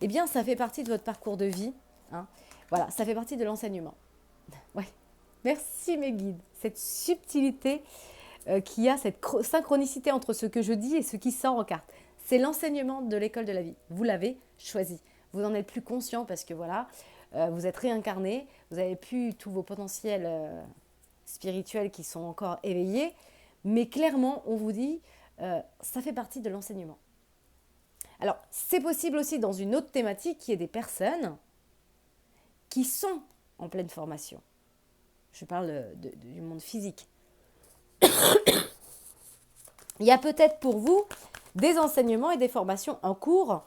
eh bien, ça fait partie de votre parcours de vie. Hein. Voilà, ça fait partie de l'enseignement. Ouais. Merci mes guides. Cette subtilité qu'il y a, cette synchronicité entre ce que je dis et ce qui sort en carte. C'est l'enseignement de l'école de la vie. Vous l'avez choisi. Vous n'en êtes plus conscient parce que voilà, vous êtes réincarné, vous avez plus tous vos potentiels spirituels qui sont encore éveillés, mais clairement, on vous dit, ça fait partie de l'enseignement. Alors, c'est possible aussi dans une autre thématique qui est des personnes qui sont en pleine formation. Je parle du monde physique. Il y a peut-être pour vous des enseignements et des formations en cours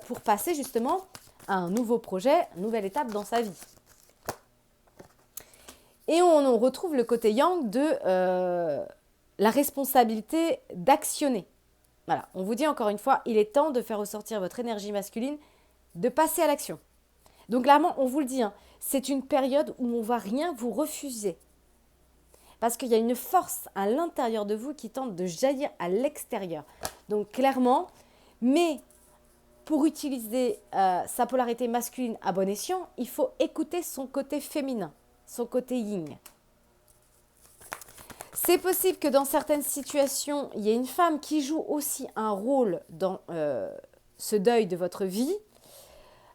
pour passer justement à un nouveau projet, une nouvelle étape dans sa vie. Et on retrouve le côté yang de la responsabilité d'actionner. Voilà, on vous dit encore une fois, il est temps de faire ressortir votre énergie masculine, de passer à l'action. Donc clairement, on vous le dit, hein, c'est une période où on ne va rien vous refuser. Parce qu'il y a une force à l'intérieur de vous qui tente de jaillir à l'extérieur. Donc clairement, mais pour utiliser sa polarité masculine à bon escient, il faut écouter son côté féminin, son côté yin. C'est possible que dans certaines situations, il y ait une femme qui joue aussi un rôle dans ce deuil de votre vie.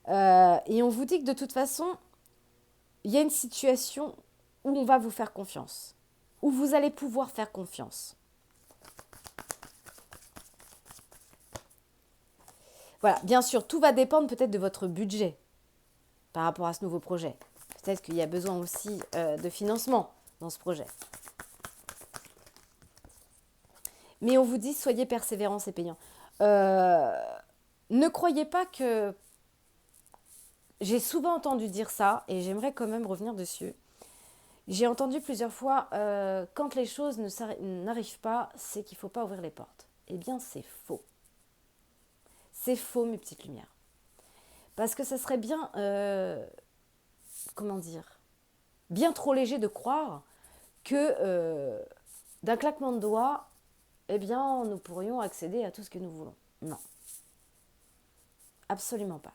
Et on vous dit que de toute façon, il y a une situation où on va vous faire confiance, où vous allez pouvoir faire confiance. Voilà, bien sûr, tout va dépendre peut-être de votre budget par rapport à ce nouveau projet. Peut-être qu'il y a besoin aussi de financement dans ce projet. Mais on vous dit, soyez persévérants, c'est payant. Ne croyez pas que... J'ai souvent entendu dire ça et j'aimerais quand même revenir dessus. J'ai entendu plusieurs fois, quand les choses n'arrivent pas, c'est qu'il ne faut pas ouvrir les portes. Eh bien, c'est faux. C'est faux, mes petites lumières. Parce que ça serait bien, comment dire, bien trop léger de croire que d'un claquement de doigts, eh bien, nous pourrions accéder à tout ce que nous voulons. Non. Absolument pas.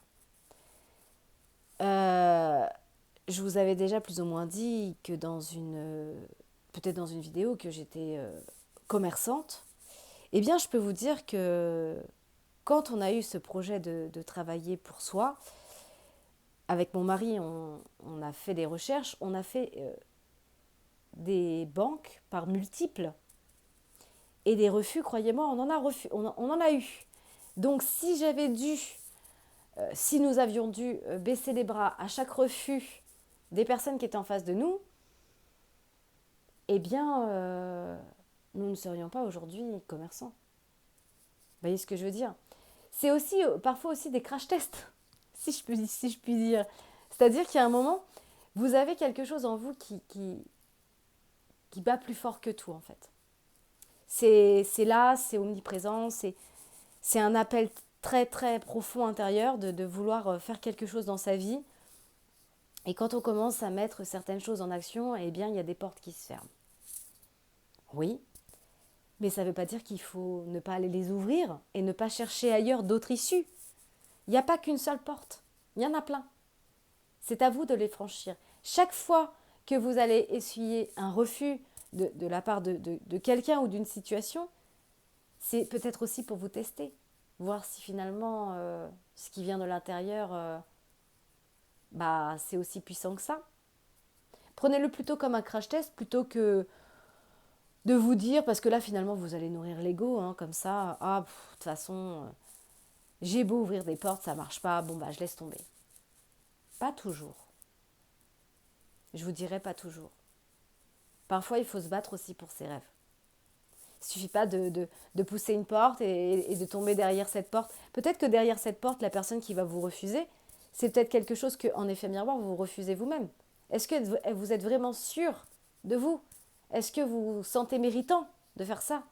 Je vous avais déjà plus ou moins dit que peut-être dans une vidéo, que j'étais commerçante. Eh bien, je peux vous dire que quand on a eu ce projet de travailler pour soi, avec mon mari, on a fait des recherches, on a fait des banques par multiples. Et des refus, croyez-moi, on en a eu. Donc, si nous avions dû baisser les bras à chaque refus des personnes qui étaient en face de nous, eh bien, nous ne serions pas aujourd'hui commerçants. Vous voyez ce que je veux dire? C'est aussi parfois aussi des crash tests, si je puis dire. C'est-à-dire qu'il y a un moment, vous avez quelque chose en vous qui bat plus fort que tout, en fait. C'est là, c'est omniprésent, c'est un appel très très profond intérieur de vouloir faire quelque chose dans sa vie. Et quand on commence à mettre certaines choses en action, eh bien, il y a des portes qui se ferment. Oui, mais ça ne veut pas dire qu'il faut ne pas aller les ouvrir et ne pas chercher ailleurs d'autres issues. Il n'y a pas qu'une seule porte, il y en a plein. C'est à vous de les franchir. Chaque fois que vous allez essuyer un refus de la part de quelqu'un ou d'une situation, c'est peut-être aussi pour vous tester, voir si finalement ce qui vient de l'intérieur, c'est aussi puissant que ça. Prenez-le plutôt comme un crash test plutôt que de vous dire, parce que là finalement vous allez nourrir l'ego, hein, comme ça, de toute façon, j'ai beau ouvrir des portes, ça marche pas, je laisse tomber. Pas toujours. Je vous dirais pas toujours. Parfois il faut se battre aussi pour ses rêves. Il ne suffit pas de pousser une porte et de tomber derrière cette porte. Peut-être que derrière cette porte, la personne qui va vous refuser, c'est peut-être quelque chose qu'en effet miroir, vous refusez vous-même. Est-ce que vous êtes vraiment sûr de vous? Est-ce que vous vous sentez méritant de faire ça?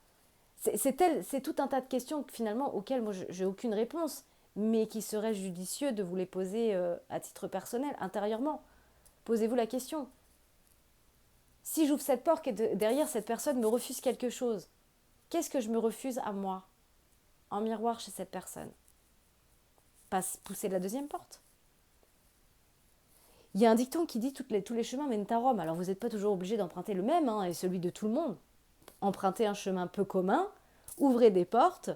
C'est tout un tas de questions finalement auxquelles moi je n'ai aucune réponse, mais qui serait judicieux de vous les poser à titre personnel, intérieurement. Posez-vous la question. Si j'ouvre cette porte et derrière cette personne me refuse quelque chose, qu'est-ce que je me refuse à moi, en miroir chez cette personne? Pas pousser la deuxième porte. Il y a un dicton qui dit tous les chemins mènent à Rome. Alors vous n'êtes pas toujours obligé d'emprunter le même, et celui de tout le monde. Empruntez un chemin peu commun, ouvrez des portes,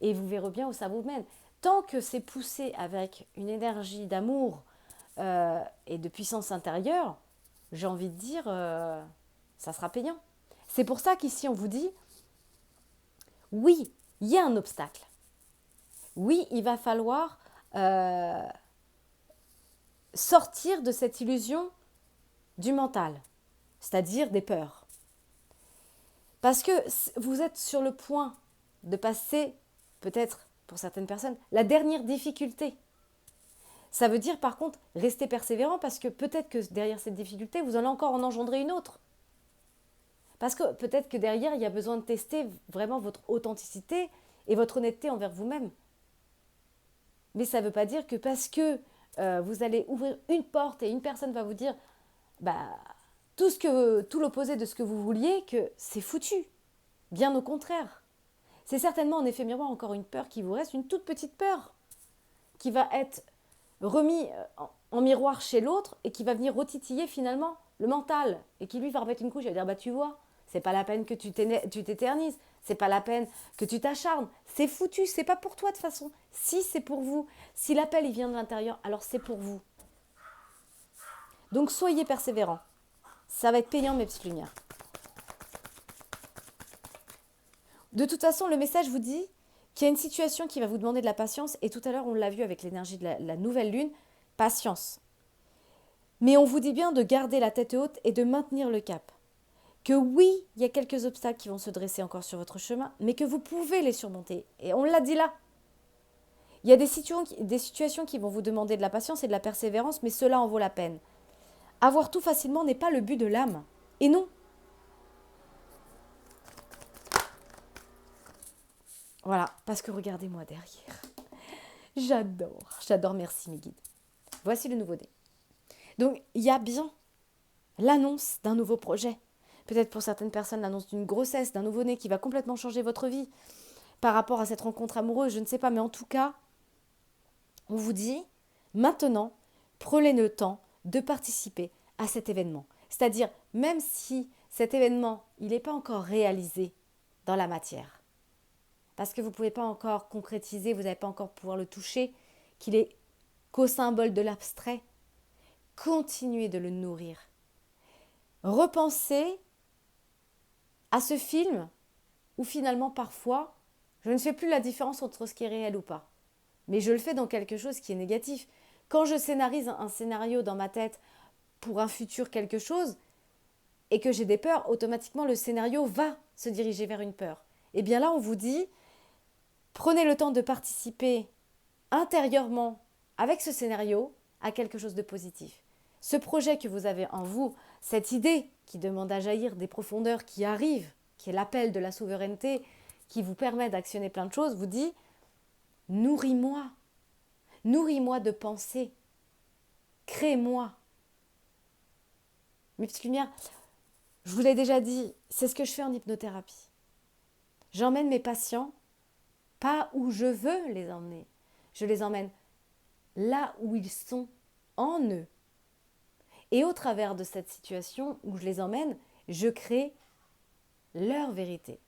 et vous verrez bien où ça vous mène. Tant que c'est poussé avec une énergie d'amour et de puissance intérieure, j'ai envie de dire, ça sera payant. C'est pour ça qu'ici on vous dit, oui, il y a un obstacle. Oui, il va falloir sortir de cette illusion du mental, c'est-à-dire des peurs. Parce que vous êtes sur le point de passer, peut-être pour certaines personnes, la dernière difficulté. Ça veut dire par contre, rester persévérant parce que peut-être que derrière cette difficulté, vous allez encore en engendrer une autre. Parce que peut-être que derrière, il y a besoin de tester vraiment votre authenticité et votre honnêteté envers vous-même. Mais ça ne veut pas dire que parce que vous allez ouvrir une porte et une personne va vous dire bah, tout l'opposé de ce que vous vouliez, que c'est foutu. Bien au contraire. C'est certainement en effet miroir encore une peur qui vous reste, une toute petite peur, qui va être remis en miroir chez l'autre et qui va venir retitiller finalement le mental et qui lui va remettre une couche et va dire bah tu vois, c'est pas la peine que tu t'éternises, c'est pas la peine que tu t'acharnes, c'est foutu, c'est pas pour toi de toute façon. Si c'est pour vous, si l'appel il vient de l'intérieur, alors c'est pour vous. Donc soyez persévérants. Ça va être payant mes petites lumières. De toute façon, le message vous dit qu'il y a une situation qui va vous demander de la patience et tout à l'heure on l'a vu avec l'énergie de la nouvelle lune, patience. Mais on vous dit bien de garder la tête haute et de maintenir le cap. Que oui, il y a quelques obstacles qui vont se dresser encore sur votre chemin, mais que vous pouvez les surmonter. Et on l'a dit là. Il y a des situations qui vont vous demander de la patience et de la persévérance, mais cela en vaut la peine. Avoir tout facilement n'est pas le but de l'âme. Et non. Voilà, parce que regardez-moi derrière. J'adore, merci mes guides. Voici le nouveau dé. Donc, il y a bien l'annonce d'un nouveau projet. Peut-être pour certaines personnes, l'annonce d'une grossesse, d'un nouveau-né qui va complètement changer votre vie par rapport à cette rencontre amoureuse, je ne sais pas, mais en tout cas, on vous dit, maintenant, prenez le temps de participer à cet événement. C'est-à-dire, même si cet événement, il n'est pas encore réalisé dans la matière, parce que vous ne pouvez pas encore concrétiser, vous n'allez pas encore pouvoir le toucher, qu'il est qu'au symbole de l'abstrait, continuez de le nourrir. Repensez à ce film où finalement parfois, je ne fais plus la différence entre ce qui est réel ou pas. Mais je le fais dans quelque chose qui est négatif. Quand je scénarise un scénario dans ma tête pour un futur quelque chose et que j'ai des peurs, automatiquement le scénario va se diriger vers une peur. Et bien là, on vous dit, prenez le temps de participer intérieurement avec ce scénario à quelque chose de positif. Ce projet que vous avez en vous, cette idée qui demande à jaillir des profondeurs qui arrivent, qui est l'appel de la souveraineté, qui vous permet d'actionner plein de choses, vous dit « Nourris-moi, nourris-moi de pensée, crée-moi ». Mes petites lumières, je vous l'ai déjà dit, c'est ce que je fais en hypnothérapie. J'emmène mes patients pas où je veux les emmener, je les emmène là où ils sont, en eux. Et au travers de cette situation où je les emmène, je crée leur vérité.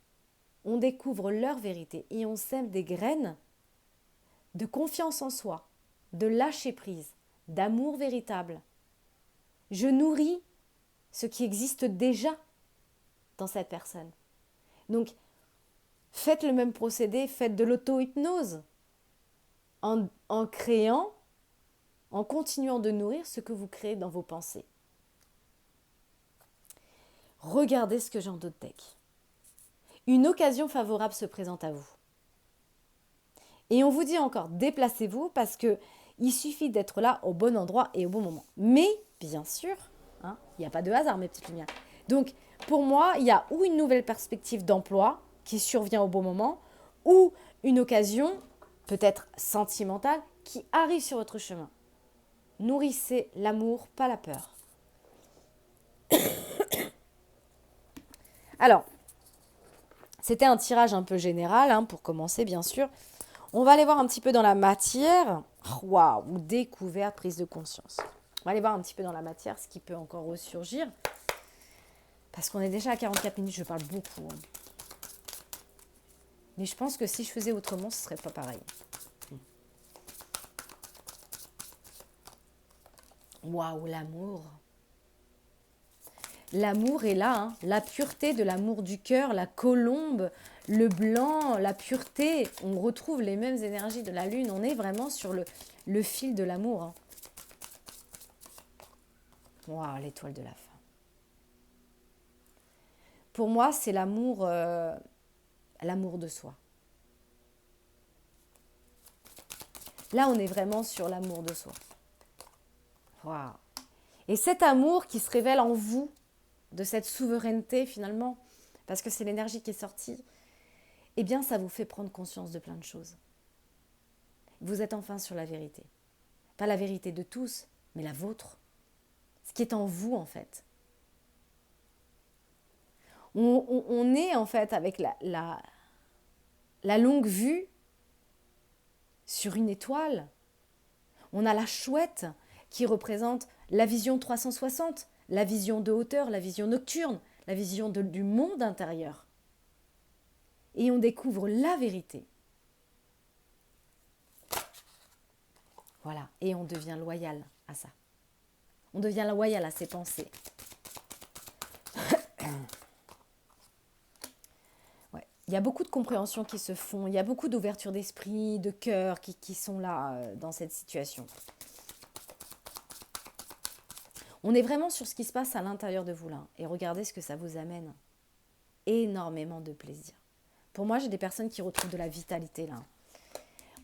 On découvre leur vérité et on sème des graines de confiance en soi, de lâcher prise, d'amour véritable. Je nourris ce qui existe déjà dans cette personne. Donc, faites le même procédé, faites de l'auto-hypnose en créant, en continuant de nourrir ce que vous créez dans vos pensées. Regardez ce que j'ai en dos de deck. Une occasion favorable se présente à vous. Et on vous dit encore, déplacez-vous parce qu'il suffit d'être là au bon endroit et au bon moment. Mais, bien sûr, il n'y a pas de hasard, mes petites lumières. Donc, pour moi, il y a ou une nouvelle perspective d'emploi qui survient au bon moment, ou une occasion, peut-être sentimentale, qui arrive sur votre chemin. Nourrissez l'amour, pas la peur. Alors, c'était un tirage un peu général, pour commencer, bien sûr. On va aller voir un petit peu dans la matière. Waouh, découverte, prise de conscience. On va aller voir un petit peu dans la matière ce qui peut encore ressurgir. Parce qu'on est déjà à 44 minutes, je parle beaucoup. Mais je pense que si je faisais autrement, ce ne serait pas pareil. Waouh, l'amour. L'amour est là, la pureté de l'amour du cœur, la colombe, le blanc, la pureté. On retrouve les mêmes énergies de la lune. On est vraiment sur le fil de l'amour. Waouh, l'étoile de la fin. Pour moi, c'est l'amour de soi. Là, on est vraiment sur l'amour de soi. Waouh. Et cet amour qui se révèle en vous, de cette souveraineté finalement, parce que c'est l'énergie qui est sortie, eh bien ça vous fait prendre conscience de plein de choses. Vous êtes enfin sur la vérité. Pas la vérité de tous, mais la vôtre. Ce qui est en vous en fait. On est en fait avec la longue vue sur une étoile. On a la chouette qui représente la vision 360, la vision de hauteur, la vision nocturne, la vision du monde intérieur. Et on découvre la vérité. Voilà, et on devient loyal à ça. On devient loyal à ses pensées. Ouais. Il y a beaucoup de compréhension qui se font, il y a beaucoup d'ouverture d'esprit, de cœur qui sont là dans cette situation. On est vraiment sur ce qui se passe à l'intérieur de vous là. Et regardez ce que ça vous amène. Énormément de plaisir. Pour moi, j'ai des personnes qui retrouvent de la vitalité là.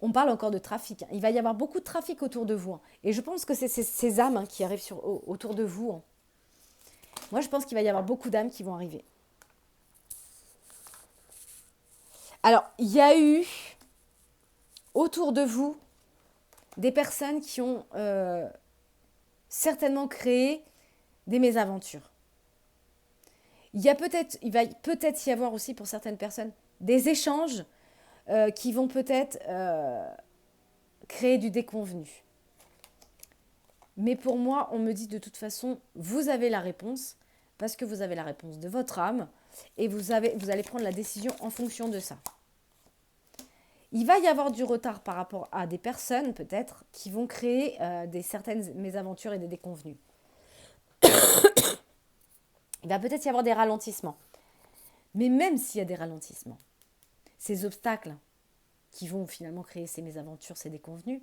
On parle encore de trafic. Il va y avoir beaucoup de trafic autour de vous. Et je pense que c'est ces âmes qui arrivent autour de vous. Moi, je pense qu'il va y avoir beaucoup d'âmes qui vont arriver. Alors, il y a eu autour de vous des personnes qui ont certainement créé des mésaventures. Il va peut-être y avoir aussi pour certaines personnes des échanges qui vont peut-être créer du déconvenu. Mais pour moi, on me dit de toute façon, vous avez la réponse, parce que vous avez la réponse de votre âme, et vous allez prendre la décision en fonction de ça. Il va y avoir du retard par rapport à des personnes, peut-être, qui vont créer certaines mésaventures et des déconvenus. Il va peut-être y avoir des ralentissements. Mais même s'il y a des ralentissements, ces obstacles qui vont finalement créer ces mésaventures, ces déconvenus,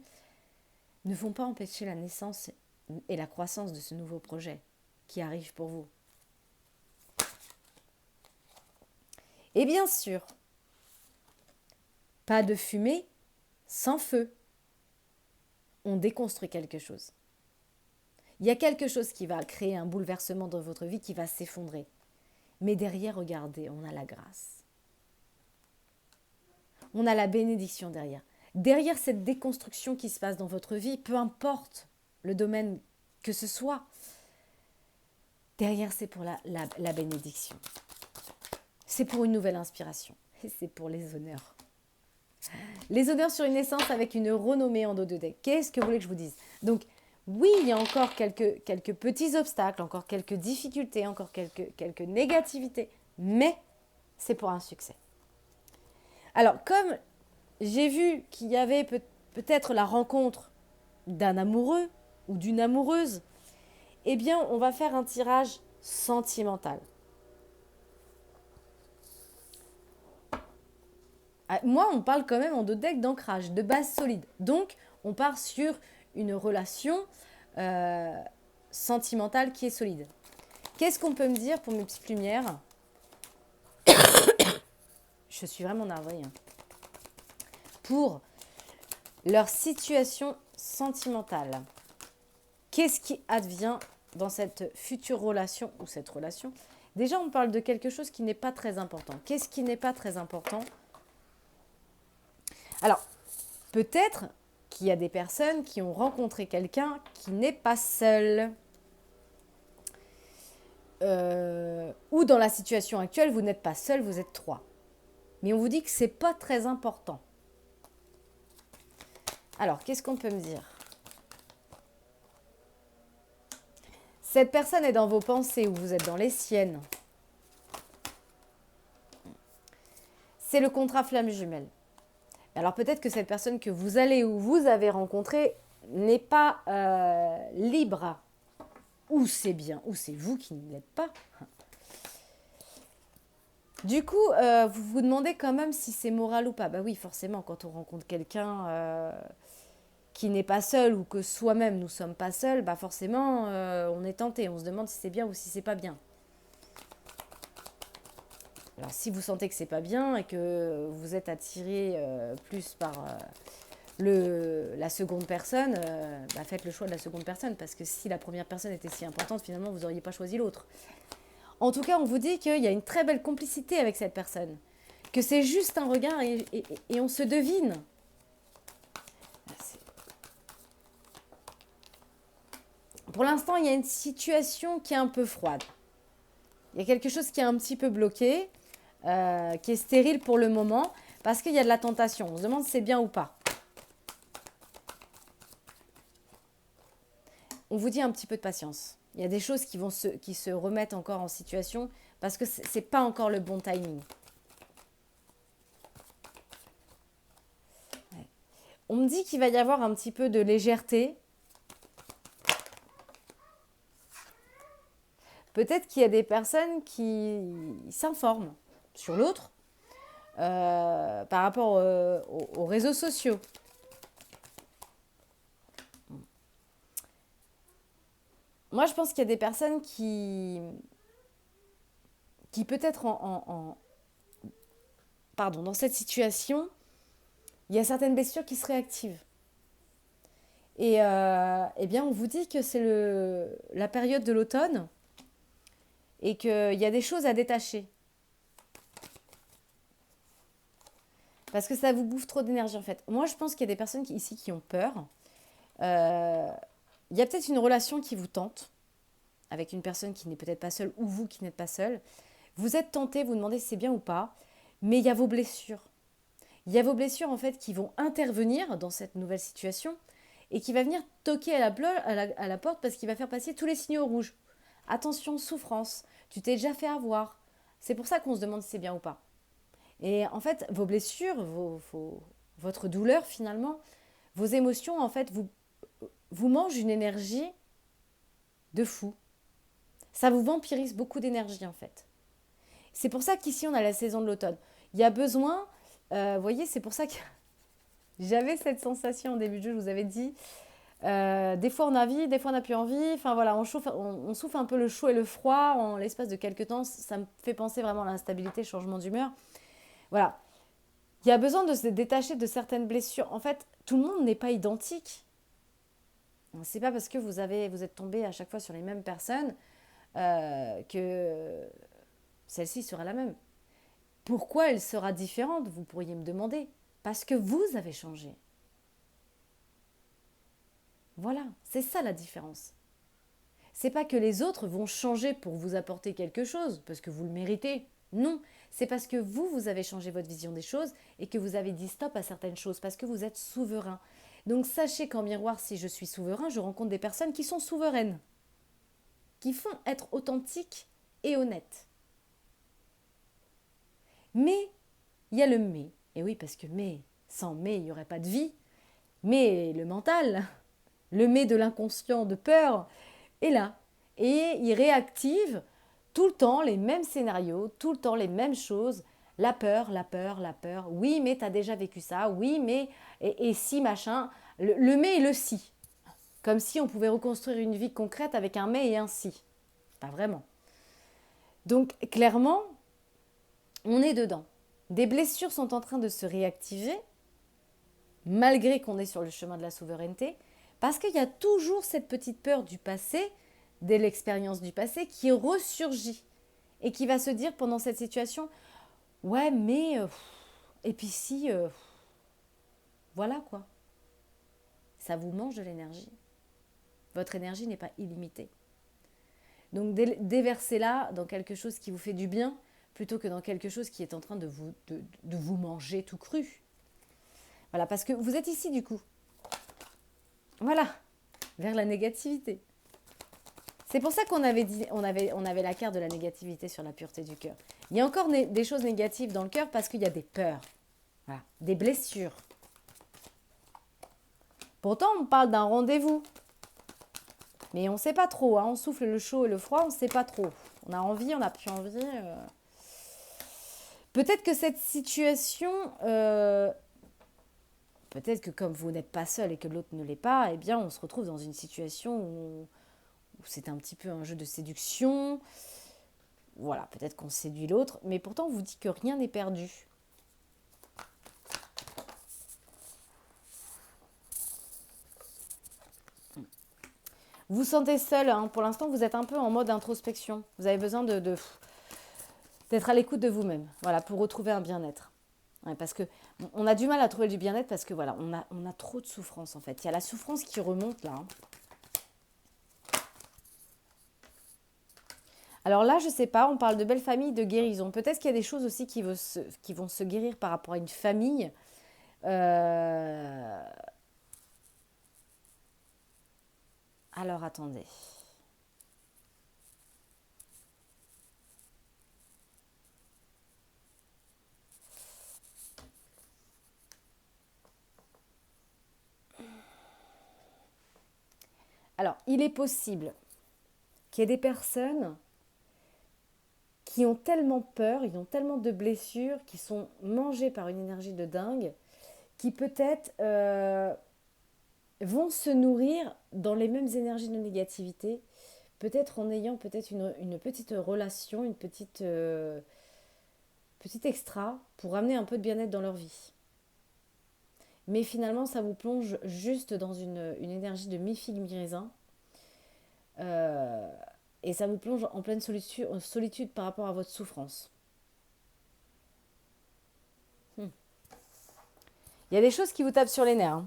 ne vont pas empêcher la naissance et la croissance de ce nouveau projet qui arrive pour vous. Et bien sûr, pas de fumée sans feu. On déconstruit quelque chose. Il y a quelque chose qui va créer un bouleversement dans votre vie qui va s'effondrer. Mais derrière, regardez, on a la grâce. On a la bénédiction derrière. Derrière cette déconstruction qui se passe dans votre vie, peu importe le domaine que ce soit, derrière c'est pour la bénédiction. C'est pour une nouvelle inspiration. Et c'est pour les honneurs. Les honneurs sur une naissance avec une renommée en dos de deck. Qu'est-ce que vous voulez que je vous dise? Donc, oui, il y a encore quelques petits obstacles, encore quelques difficultés, encore quelques négativités, mais c'est pour un succès. Alors, comme j'ai vu qu'il y avait peut-être la rencontre d'un amoureux ou d'une amoureuse, eh bien, on va faire un tirage sentimental. Moi, on parle quand même en deux decks d'ancrage, de base solide. Donc, on part sur une relation sentimentale qui est solide. Qu'est-ce qu'on peut me dire pour mes petites lumières? Je suis vraiment navrée. Pour leur situation sentimentale. Qu'est-ce qui advient dans cette future relation ou cette relation? Déjà, on parle de quelque chose qui n'est pas très important. Qu'est-ce qui n'est pas très important? Alors, peut-être qu'il y a des personnes qui ont rencontré quelqu'un qui n'est pas seul. Ou dans la situation actuelle, vous n'êtes pas seul, vous êtes 3. Mais on vous dit que ce n'est pas très important. Alors, qu'est-ce qu'on peut me dire? Cette personne est dans vos pensées ou vous êtes dans les siennes. C'est le contrat flamme jumelle. Alors peut-être que cette personne que vous allez ou vous avez rencontrée n'est pas libre. Ou c'est bien, ou c'est vous qui ne l'êtes pas. Du coup, vous vous demandez quand même si c'est moral ou pas. Bah oui, forcément, quand on rencontre quelqu'un qui n'est pas seul ou que soi-même nous ne sommes pas seuls, bah forcément, on est tenté. On se demande si c'est bien ou si c'est pas bien. Alors, si vous sentez que c'est pas bien et que vous êtes attiré plus par la seconde personne, bah faites le choix de la seconde personne. Parce que si la première personne était si importante, finalement, vous n'auriez pas choisi l'autre. En tout cas, on vous dit qu'il y a une très belle complicité avec cette personne. que c'est juste un regard et on se devine. Pour l'instant, il y a une situation qui est un peu froide. Il y a quelque chose qui est un petit peu bloqué, qui est stérile pour le moment, parce qu'il y a de la tentation. On se demande si c'est bien ou pas. On vous dit un petit peu de patience. Il y a des choses qui se remettent encore en situation, parce que ce n'est pas encore le bon timing. Ouais. On me dit qu'il va y avoir un petit peu de légèreté. Peut-être qu'il y a des personnes qui s'informent sur l'autre par rapport aux réseaux sociaux. Moi, je pense qu'il y a des personnes qui peut-être pardon, dans cette situation, il y a certaines blessures qui se réactivent. Et eh bien, on vous dit que c'est la période de l'automne et qu'il y a des choses à détacher. Parce que ça vous bouffe trop d'énergie, en fait. Moi, je pense qu'il y a des personnes ici qui ont peur. Il y a peut-être une relation qui vous tente avec une personne qui n'est peut-être pas seule ou vous qui n'êtes pas seul. Vous êtes tenté, vous demandez si c'est bien ou pas, mais il y a vos blessures. Il y a vos blessures, en fait, qui vont intervenir dans cette nouvelle situation et qui va venir toquer à la porte parce qu'il va faire passer tous les signaux rouges. Attention, souffrance, tu t'es déjà fait avoir. C'est pour ça qu'on se demande si c'est bien ou pas. Et en fait, vos blessures, votre douleur finalement, vos émotions, en fait, vous mangent une énergie de fou. Ça vous vampirise beaucoup d'énergie, en fait. C'est pour ça qu'ici, on a la saison de l'automne. Il y a besoin, vous voyez, c'est pour ça que j'avais cette sensation au début de jeu, je vous avais dit, des fois on a envie, des fois on n'a plus envie. Enfin voilà, on souffle un peu le chaud et le froid en l'espace de quelques temps. Ça me fait penser vraiment à l'instabilité, changement d'humeur. Voilà. Il y a besoin de se détacher de certaines blessures. En fait, tout le monde n'est pas identique. C'est pas parce que vous êtes tombé à chaque fois sur les mêmes personnes que celle-ci sera la même. Pourquoi elle sera différente, vous pourriez me demander. Parce que vous avez changé. Voilà, c'est ça la différence. C'est pas que les autres vont changer pour vous apporter quelque chose, parce que vous le méritez. Non, c'est parce que vous avez changé votre vision des choses et que vous avez dit stop à certaines choses, parce que vous êtes souverain. Donc sachez qu'en miroir, si je suis souverain, je rencontre des personnes qui sont souveraines, qui font être authentiques et honnêtes. Mais, il y a le mais. Et oui, parce que sans mais, il n'y aurait pas de vie. Mais le mental, le mais de l'inconscient, de peur, est là. Et il réactive tout le temps les mêmes scénarios, tout le temps les mêmes choses. La peur, la peur, la peur. Oui, mais tu as déjà vécu ça. Oui, mais... Et si, machin. Le mais et le si. Comme si on pouvait reconstruire une vie concrète avec un mais et un si. Pas vraiment. Donc, clairement, on est dedans. Des blessures sont en train de se réactiver, malgré qu'on est sur le chemin de la souveraineté, parce qu'il y a toujours cette petite peur du passé, de l'expérience du passé, qui ressurgit et qui va se dire pendant cette situation, ouais, mais... et puis si... voilà quoi. Ça vous mange de l'énergie. Votre énergie n'est pas illimitée. Donc déversez-la dans quelque chose qui vous fait du bien, plutôt que dans quelque chose qui est en train de vous manger tout cru. Voilà, parce que vous êtes ici du coup. Voilà, vers la négativité. C'est pour ça qu'on avait dit, on avait la carte de la négativité sur la pureté du cœur. Il y a encore des choses négatives dans le cœur parce qu'il y a des peurs, voilà, des blessures. Pourtant, on parle d'un rendez-vous. Mais on ne sait pas trop, hein. On souffle le chaud et le froid, on ne sait pas trop. On a envie, on n'a plus envie. Peut-être que cette situation, peut-être que comme vous n'êtes pas seul et que l'autre ne l'est pas, eh bien on se retrouve dans une situation où c'est un petit peu un jeu de séduction. Voilà, peut-être qu'on séduit l'autre, mais pourtant on vous dit que rien n'est perdu. Vous vous sentez seul, hein. Pour l'instant vous êtes un peu en mode introspection. Vous avez besoin de d'être à l'écoute de vous-même, voilà, pour retrouver un bien-être. Ouais, parce que on a du mal à trouver du bien-être parce que voilà, on a trop de souffrance en fait. Il y a la souffrance qui remonte là, hein. Alors là, je sais pas, on parle de belle famille, de guérison. Peut-être qu'il y a des choses aussi qui vont se guérir par rapport à une famille. Euh, Alors attendez. Alors, il est possible qu'il y ait des personnes qui ont tellement peur, ils ont tellement de blessures, qui sont mangées par une énergie de dingue, qui peut-être vont se nourrir dans les mêmes énergies de négativité, peut-être en ayant peut-être une petite relation, une petite extra pour amener un peu de bien-être dans leur vie. Mais finalement, ça vous plonge juste dans une énergie de mi-figue, mi-raisin. Euh, et ça vous plonge en pleine solitude par rapport à votre souffrance. Il y a des choses qui vous tapent sur les nerfs, hein.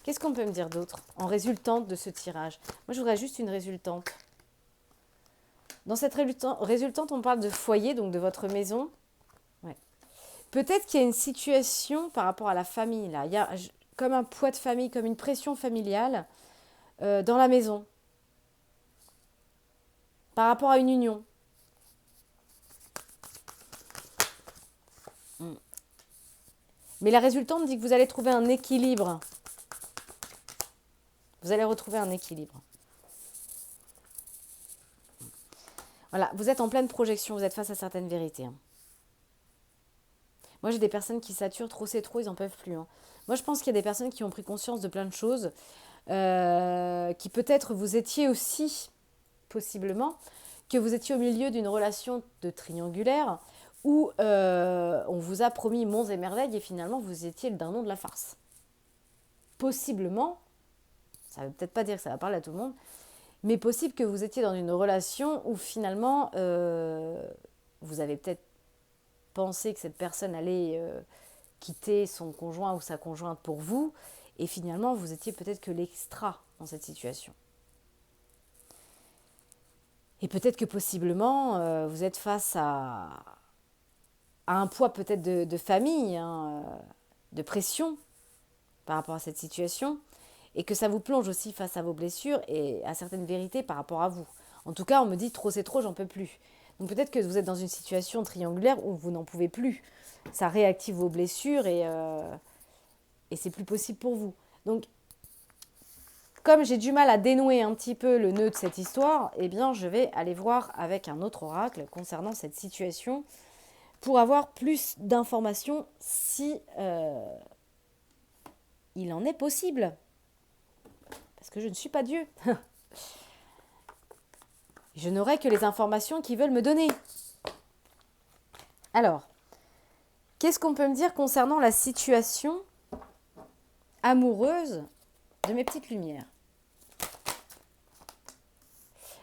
Qu'est-ce qu'on peut me dire d'autre en résultante de ce tirage? Moi, je voudrais juste une résultante. Dans cette résultante, on parle de foyer, donc de votre maison. Ouais. Peut-être qu'il y a une situation par rapport à la famille, là. Il y a comme un poids de famille, comme une pression familiale dans la maison, par rapport à une union. Mm. Mais la résultante dit que vous allez trouver un équilibre. Vous allez retrouver un équilibre. Voilà, vous êtes en pleine projection, vous êtes face à certaines vérités, hein. Moi, j'ai des personnes qui saturent, trop c'est trop, ils n'en peuvent plus, hein. Moi, je pense qu'il y a des personnes qui ont pris conscience de plein de choses, qui peut-être vous étiez aussi, possiblement, que vous étiez au milieu d'une relation de triangulaire où on vous a promis monts et merveilles et finalement vous étiez le dindon de la farce. Possiblement, ça ne veut peut-être pas dire que ça va parler à tout le monde, mais possible que vous étiez dans une relation où finalement vous avez peut-être pensé que cette personne allait quitter son conjoint ou sa conjointe pour vous et finalement vous étiez peut-être que l'extra dans cette situation. Et peut-être que possiblement vous êtes face à un poids peut-être de famille, hein, de pression par rapport à cette situation, et que ça vous plonge aussi face à vos blessures et à certaines vérités par rapport à vous. En tout cas, on me dit trop c'est trop, j'en peux plus. Donc peut-être que vous êtes dans une situation triangulaire où vous n'en pouvez plus. Ça réactive vos blessures et c'est plus possible pour vous. Donc, comme j'ai du mal à dénouer un petit peu le nœud de cette histoire, eh bien, je vais aller voir avec un autre oracle concernant cette situation pour avoir plus d'informations si il en est possible. Parce que je ne suis pas Dieu. Je n'aurai que les informations qu'ils veulent me donner. Alors, qu'est-ce qu'on peut me dire concernant la situation amoureuse de mes petites lumières?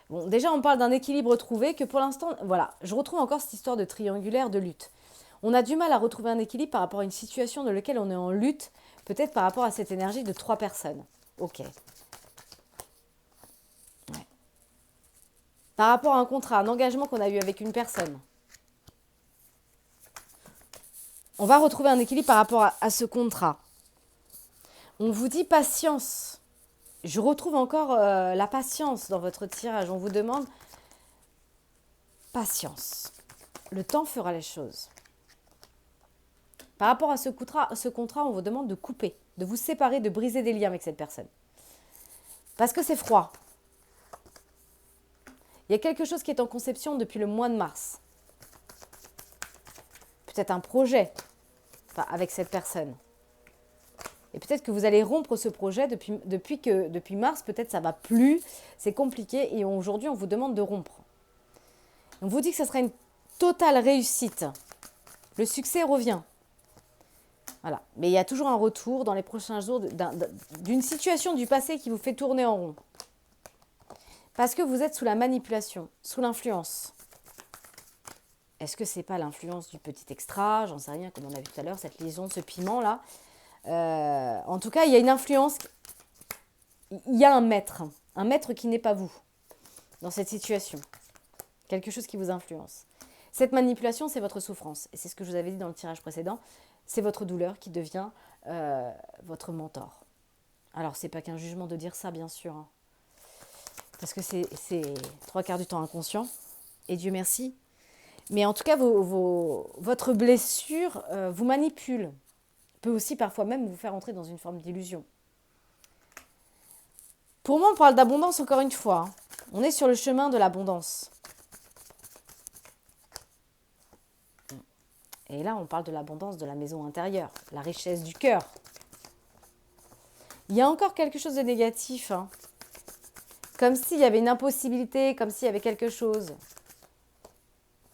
Bon, déjà, on parle d'un équilibre trouvé que pour l'instant, voilà, je retrouve encore cette histoire de triangulaire de lutte. On a du mal à retrouver un équilibre par rapport à une situation dans laquelle on est en lutte, peut-être par rapport à cette énergie de 3 personnes. Ok. Ouais. Par rapport à un contrat, un engagement qu'on a eu avec une personne. On va retrouver un équilibre par rapport à ce contrat. On vous dit patience. Je retrouve encore la patience dans votre tirage. On vous demande patience. Le temps fera les choses. Par rapport à ce contrat, on vous demande de couper, de vous séparer, de briser des liens avec cette personne. Parce que c'est froid. Il y a quelque chose qui est en conception depuis le mois de mars. Peut-être un projet avec cette personne. Et peut-être que vous allez rompre ce projet depuis mars, peut-être ça ne va plus, c'est compliqué et aujourd'hui on vous demande de rompre. On vous dit que ce sera une totale réussite. Le succès revient. Voilà. Mais il y a toujours un retour dans les prochains jours d'une situation du passé qui vous fait tourner en rond. Parce que vous êtes sous la manipulation, sous l'influence. Est-ce que c'est pas l'influence du petit extra? J'en sais rien, comme on a vu tout à l'heure, cette liaison, ce piment-là. En tout cas, il y a une influence, il y a un maître qui n'est pas vous dans cette situation. Quelque chose qui vous influence. Cette manipulation, c'est votre souffrance. Et c'est ce que je vous avais dit dans le tirage précédent. C'est votre douleur qui devient votre mentor. Alors, c'est pas qu'un jugement de dire ça, bien sûr. Hein. Parce que c'est 3/4 du temps inconscient. Et Dieu merci. Mais en tout cas, votre blessure vous manipule. Peut aussi parfois même vous faire entrer dans une forme d'illusion. Pour moi, on parle d'abondance encore une fois. Hein. On est sur le chemin de l'abondance. Et là, on parle de l'abondance de la maison intérieure, la richesse du cœur. Il y a encore quelque chose de négatif. Hein. Comme s'il y avait une impossibilité, comme s'il y avait quelque chose.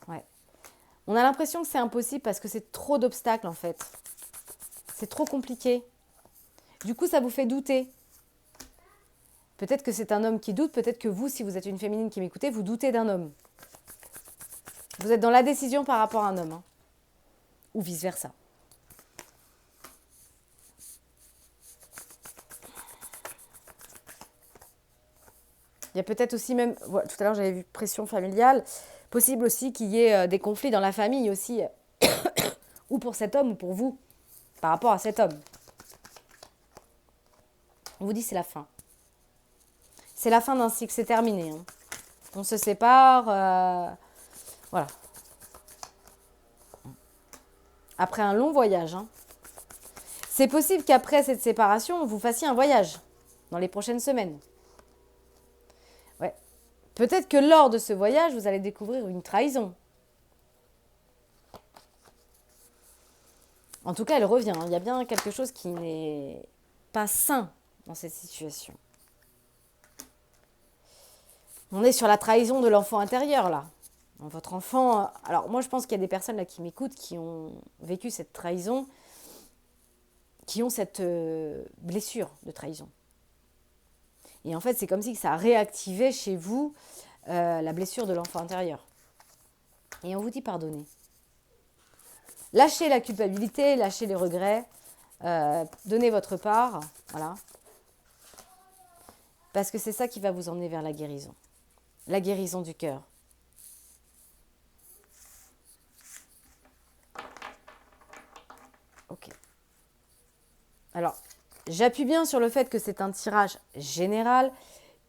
Ouais. On a l'impression que c'est impossible parce que c'est trop d'obstacles en fait. C'est trop compliqué. Du coup, ça vous fait douter. Peut-être que c'est un homme qui doute, peut-être que vous, si vous êtes une féminine qui m'écoutez, vous doutez d'un homme. Vous êtes dans la décision par rapport à un homme. Hein. Ou vice-versa. Il y a peut-être aussi même, voilà, tout à l'heure j'avais vu pression familiale, possible aussi qu'il y ait des conflits dans la famille aussi, ou pour cet homme ou pour vous, par rapport à cet homme. On vous dit c'est la fin. C'est la fin d'un cycle, c'est terminé. Hein. On se sépare, voilà. Après un long voyage. Hein. C'est possible qu'après cette séparation, vous fassiez un voyage dans les prochaines semaines. Ouais. Peut-être que lors de ce voyage, vous allez découvrir une trahison. En tout cas, elle revient. Il y a bien quelque chose qui n'est pas sain dans cette situation. On est sur la trahison de l'enfant intérieur, là. Votre enfant... Alors, moi, je pense qu'il y a des personnes là qui m'écoutent qui ont vécu cette trahison, qui ont cette blessure de trahison. Et en fait, c'est comme si ça a réactivé chez vous la blessure de l'enfant intérieur. Et on vous dit pardonner. Lâchez la culpabilité, lâchez les regrets, donnez votre part, voilà. Parce que c'est ça qui va vous emmener vers la guérison du cœur. Ok. Alors, j'appuie bien sur le fait que c'est un tirage général,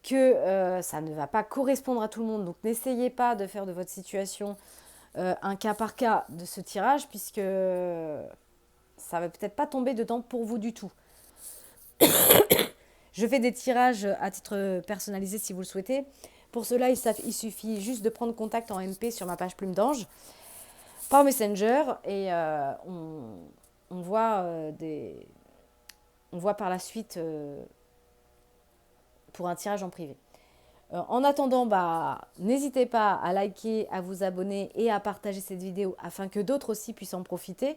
que ça ne va pas correspondre à tout le monde. Donc, n'essayez pas de faire de votre situation un cas par cas de ce tirage, puisque ça va peut-être pas tomber dedans pour vous du tout. Je fais des tirages à titre personnalisé si vous le souhaitez. Pour cela, il suffit juste de prendre contact en MP sur ma page Plume d'Ange par Messenger et on voit par la suite pour un tirage en privé. En attendant, n'hésitez pas à liker, à vous abonner et à partager cette vidéo afin que d'autres aussi puissent en profiter.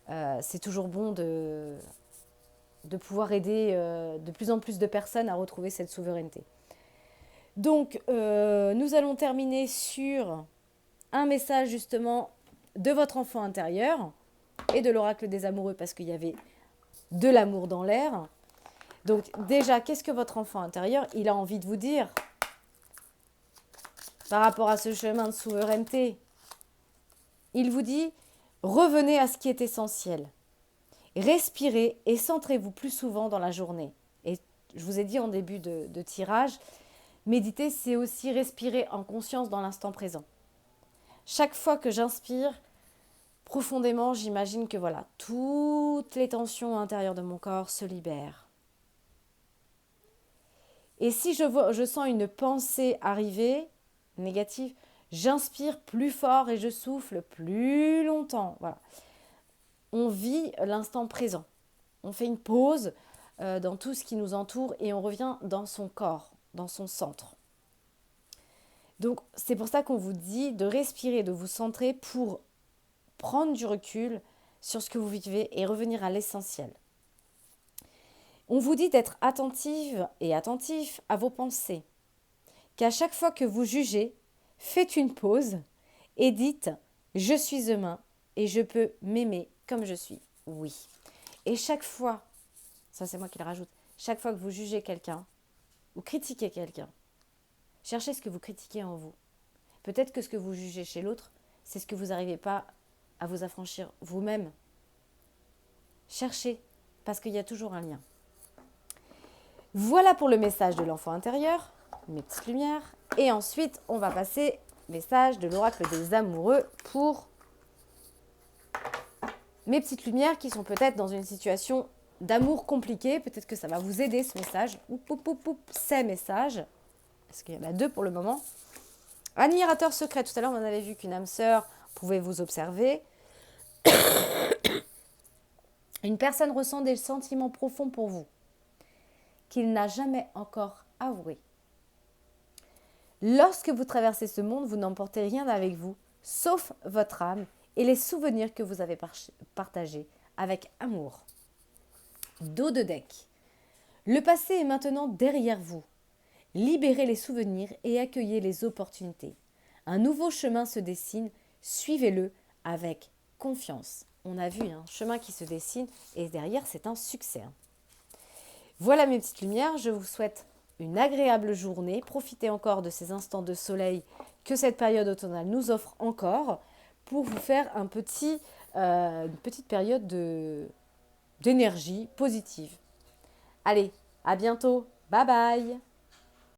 C'est toujours bon de pouvoir aider de plus en plus de personnes à retrouver cette souveraineté. Donc, nous allons terminer sur un message justement de votre enfant intérieur et de l'oracle des amoureux parce qu'il y avait de l'amour dans l'air. Donc déjà, qu'est-ce que votre enfant intérieur, il a envie de vous dire par rapport à ce chemin de souveraineté? Il vous dit, revenez à ce qui est essentiel. Respirez et centrez-vous plus souvent dans la journée. Et je vous ai dit en début de tirage, méditer, c'est aussi respirer en conscience dans l'instant présent. Chaque fois que j'inspire, profondément, j'imagine que voilà, toutes les tensions intérieures de mon corps se libèrent. Et si je sens une pensée arriver, négative, j'inspire plus fort et je souffle plus longtemps. Voilà. On vit l'instant présent. On fait une pause dans tout ce qui nous entoure et on revient dans son corps, dans son centre. Donc, c'est pour ça qu'on vous dit de respirer, de vous centrer pour prendre du recul sur ce que vous vivez et revenir à l'essentiel. On vous dit d'être attentive et attentif à vos pensées. qu'à chaque fois que vous jugez, faites une pause et dites « Je suis humain et je peux m'aimer comme je suis. » Oui. Et chaque fois, ça c'est moi qui le rajoute, chaque fois que vous jugez quelqu'un ou critiquez quelqu'un, cherchez ce que vous critiquez en vous. Peut-être que ce que vous jugez chez l'autre, c'est ce que vous n'arrivez pas à vous affranchir vous-même. Cherchez, parce qu'il y a toujours un lien. Voilà pour le message de l'enfant intérieur, mes petites lumières. Et ensuite, on va passer au message de l'oracle des amoureux pour mes petites lumières qui sont peut-être dans une situation d'amour compliquée. Peut-être que ça va vous aider ce message. Ces messages. Parce qu'il y en a 2 pour le moment. Admirateur secret. Tout à l'heure, on avait vu qu'une âme sœur pouvait vous observer. Une personne ressent des sentiments profonds pour vous qu'il n'a jamais encore avoué. Lorsque vous traversez ce monde, vous n'emportez rien avec vous, sauf votre âme et les souvenirs que vous avez partagés avec amour. Dos de deck. Le passé est maintenant derrière vous. Libérez les souvenirs et accueillez les opportunités. Un nouveau chemin se dessine, suivez-le avec confiance. On a vu un chemin qui se dessine et derrière c'est un succès. Voilà mes petites lumières, je vous souhaite une agréable journée. Profitez encore de ces instants de soleil que cette période automnale nous offre encore pour vous faire une petite période d'énergie positive. Allez, à bientôt, bye bye!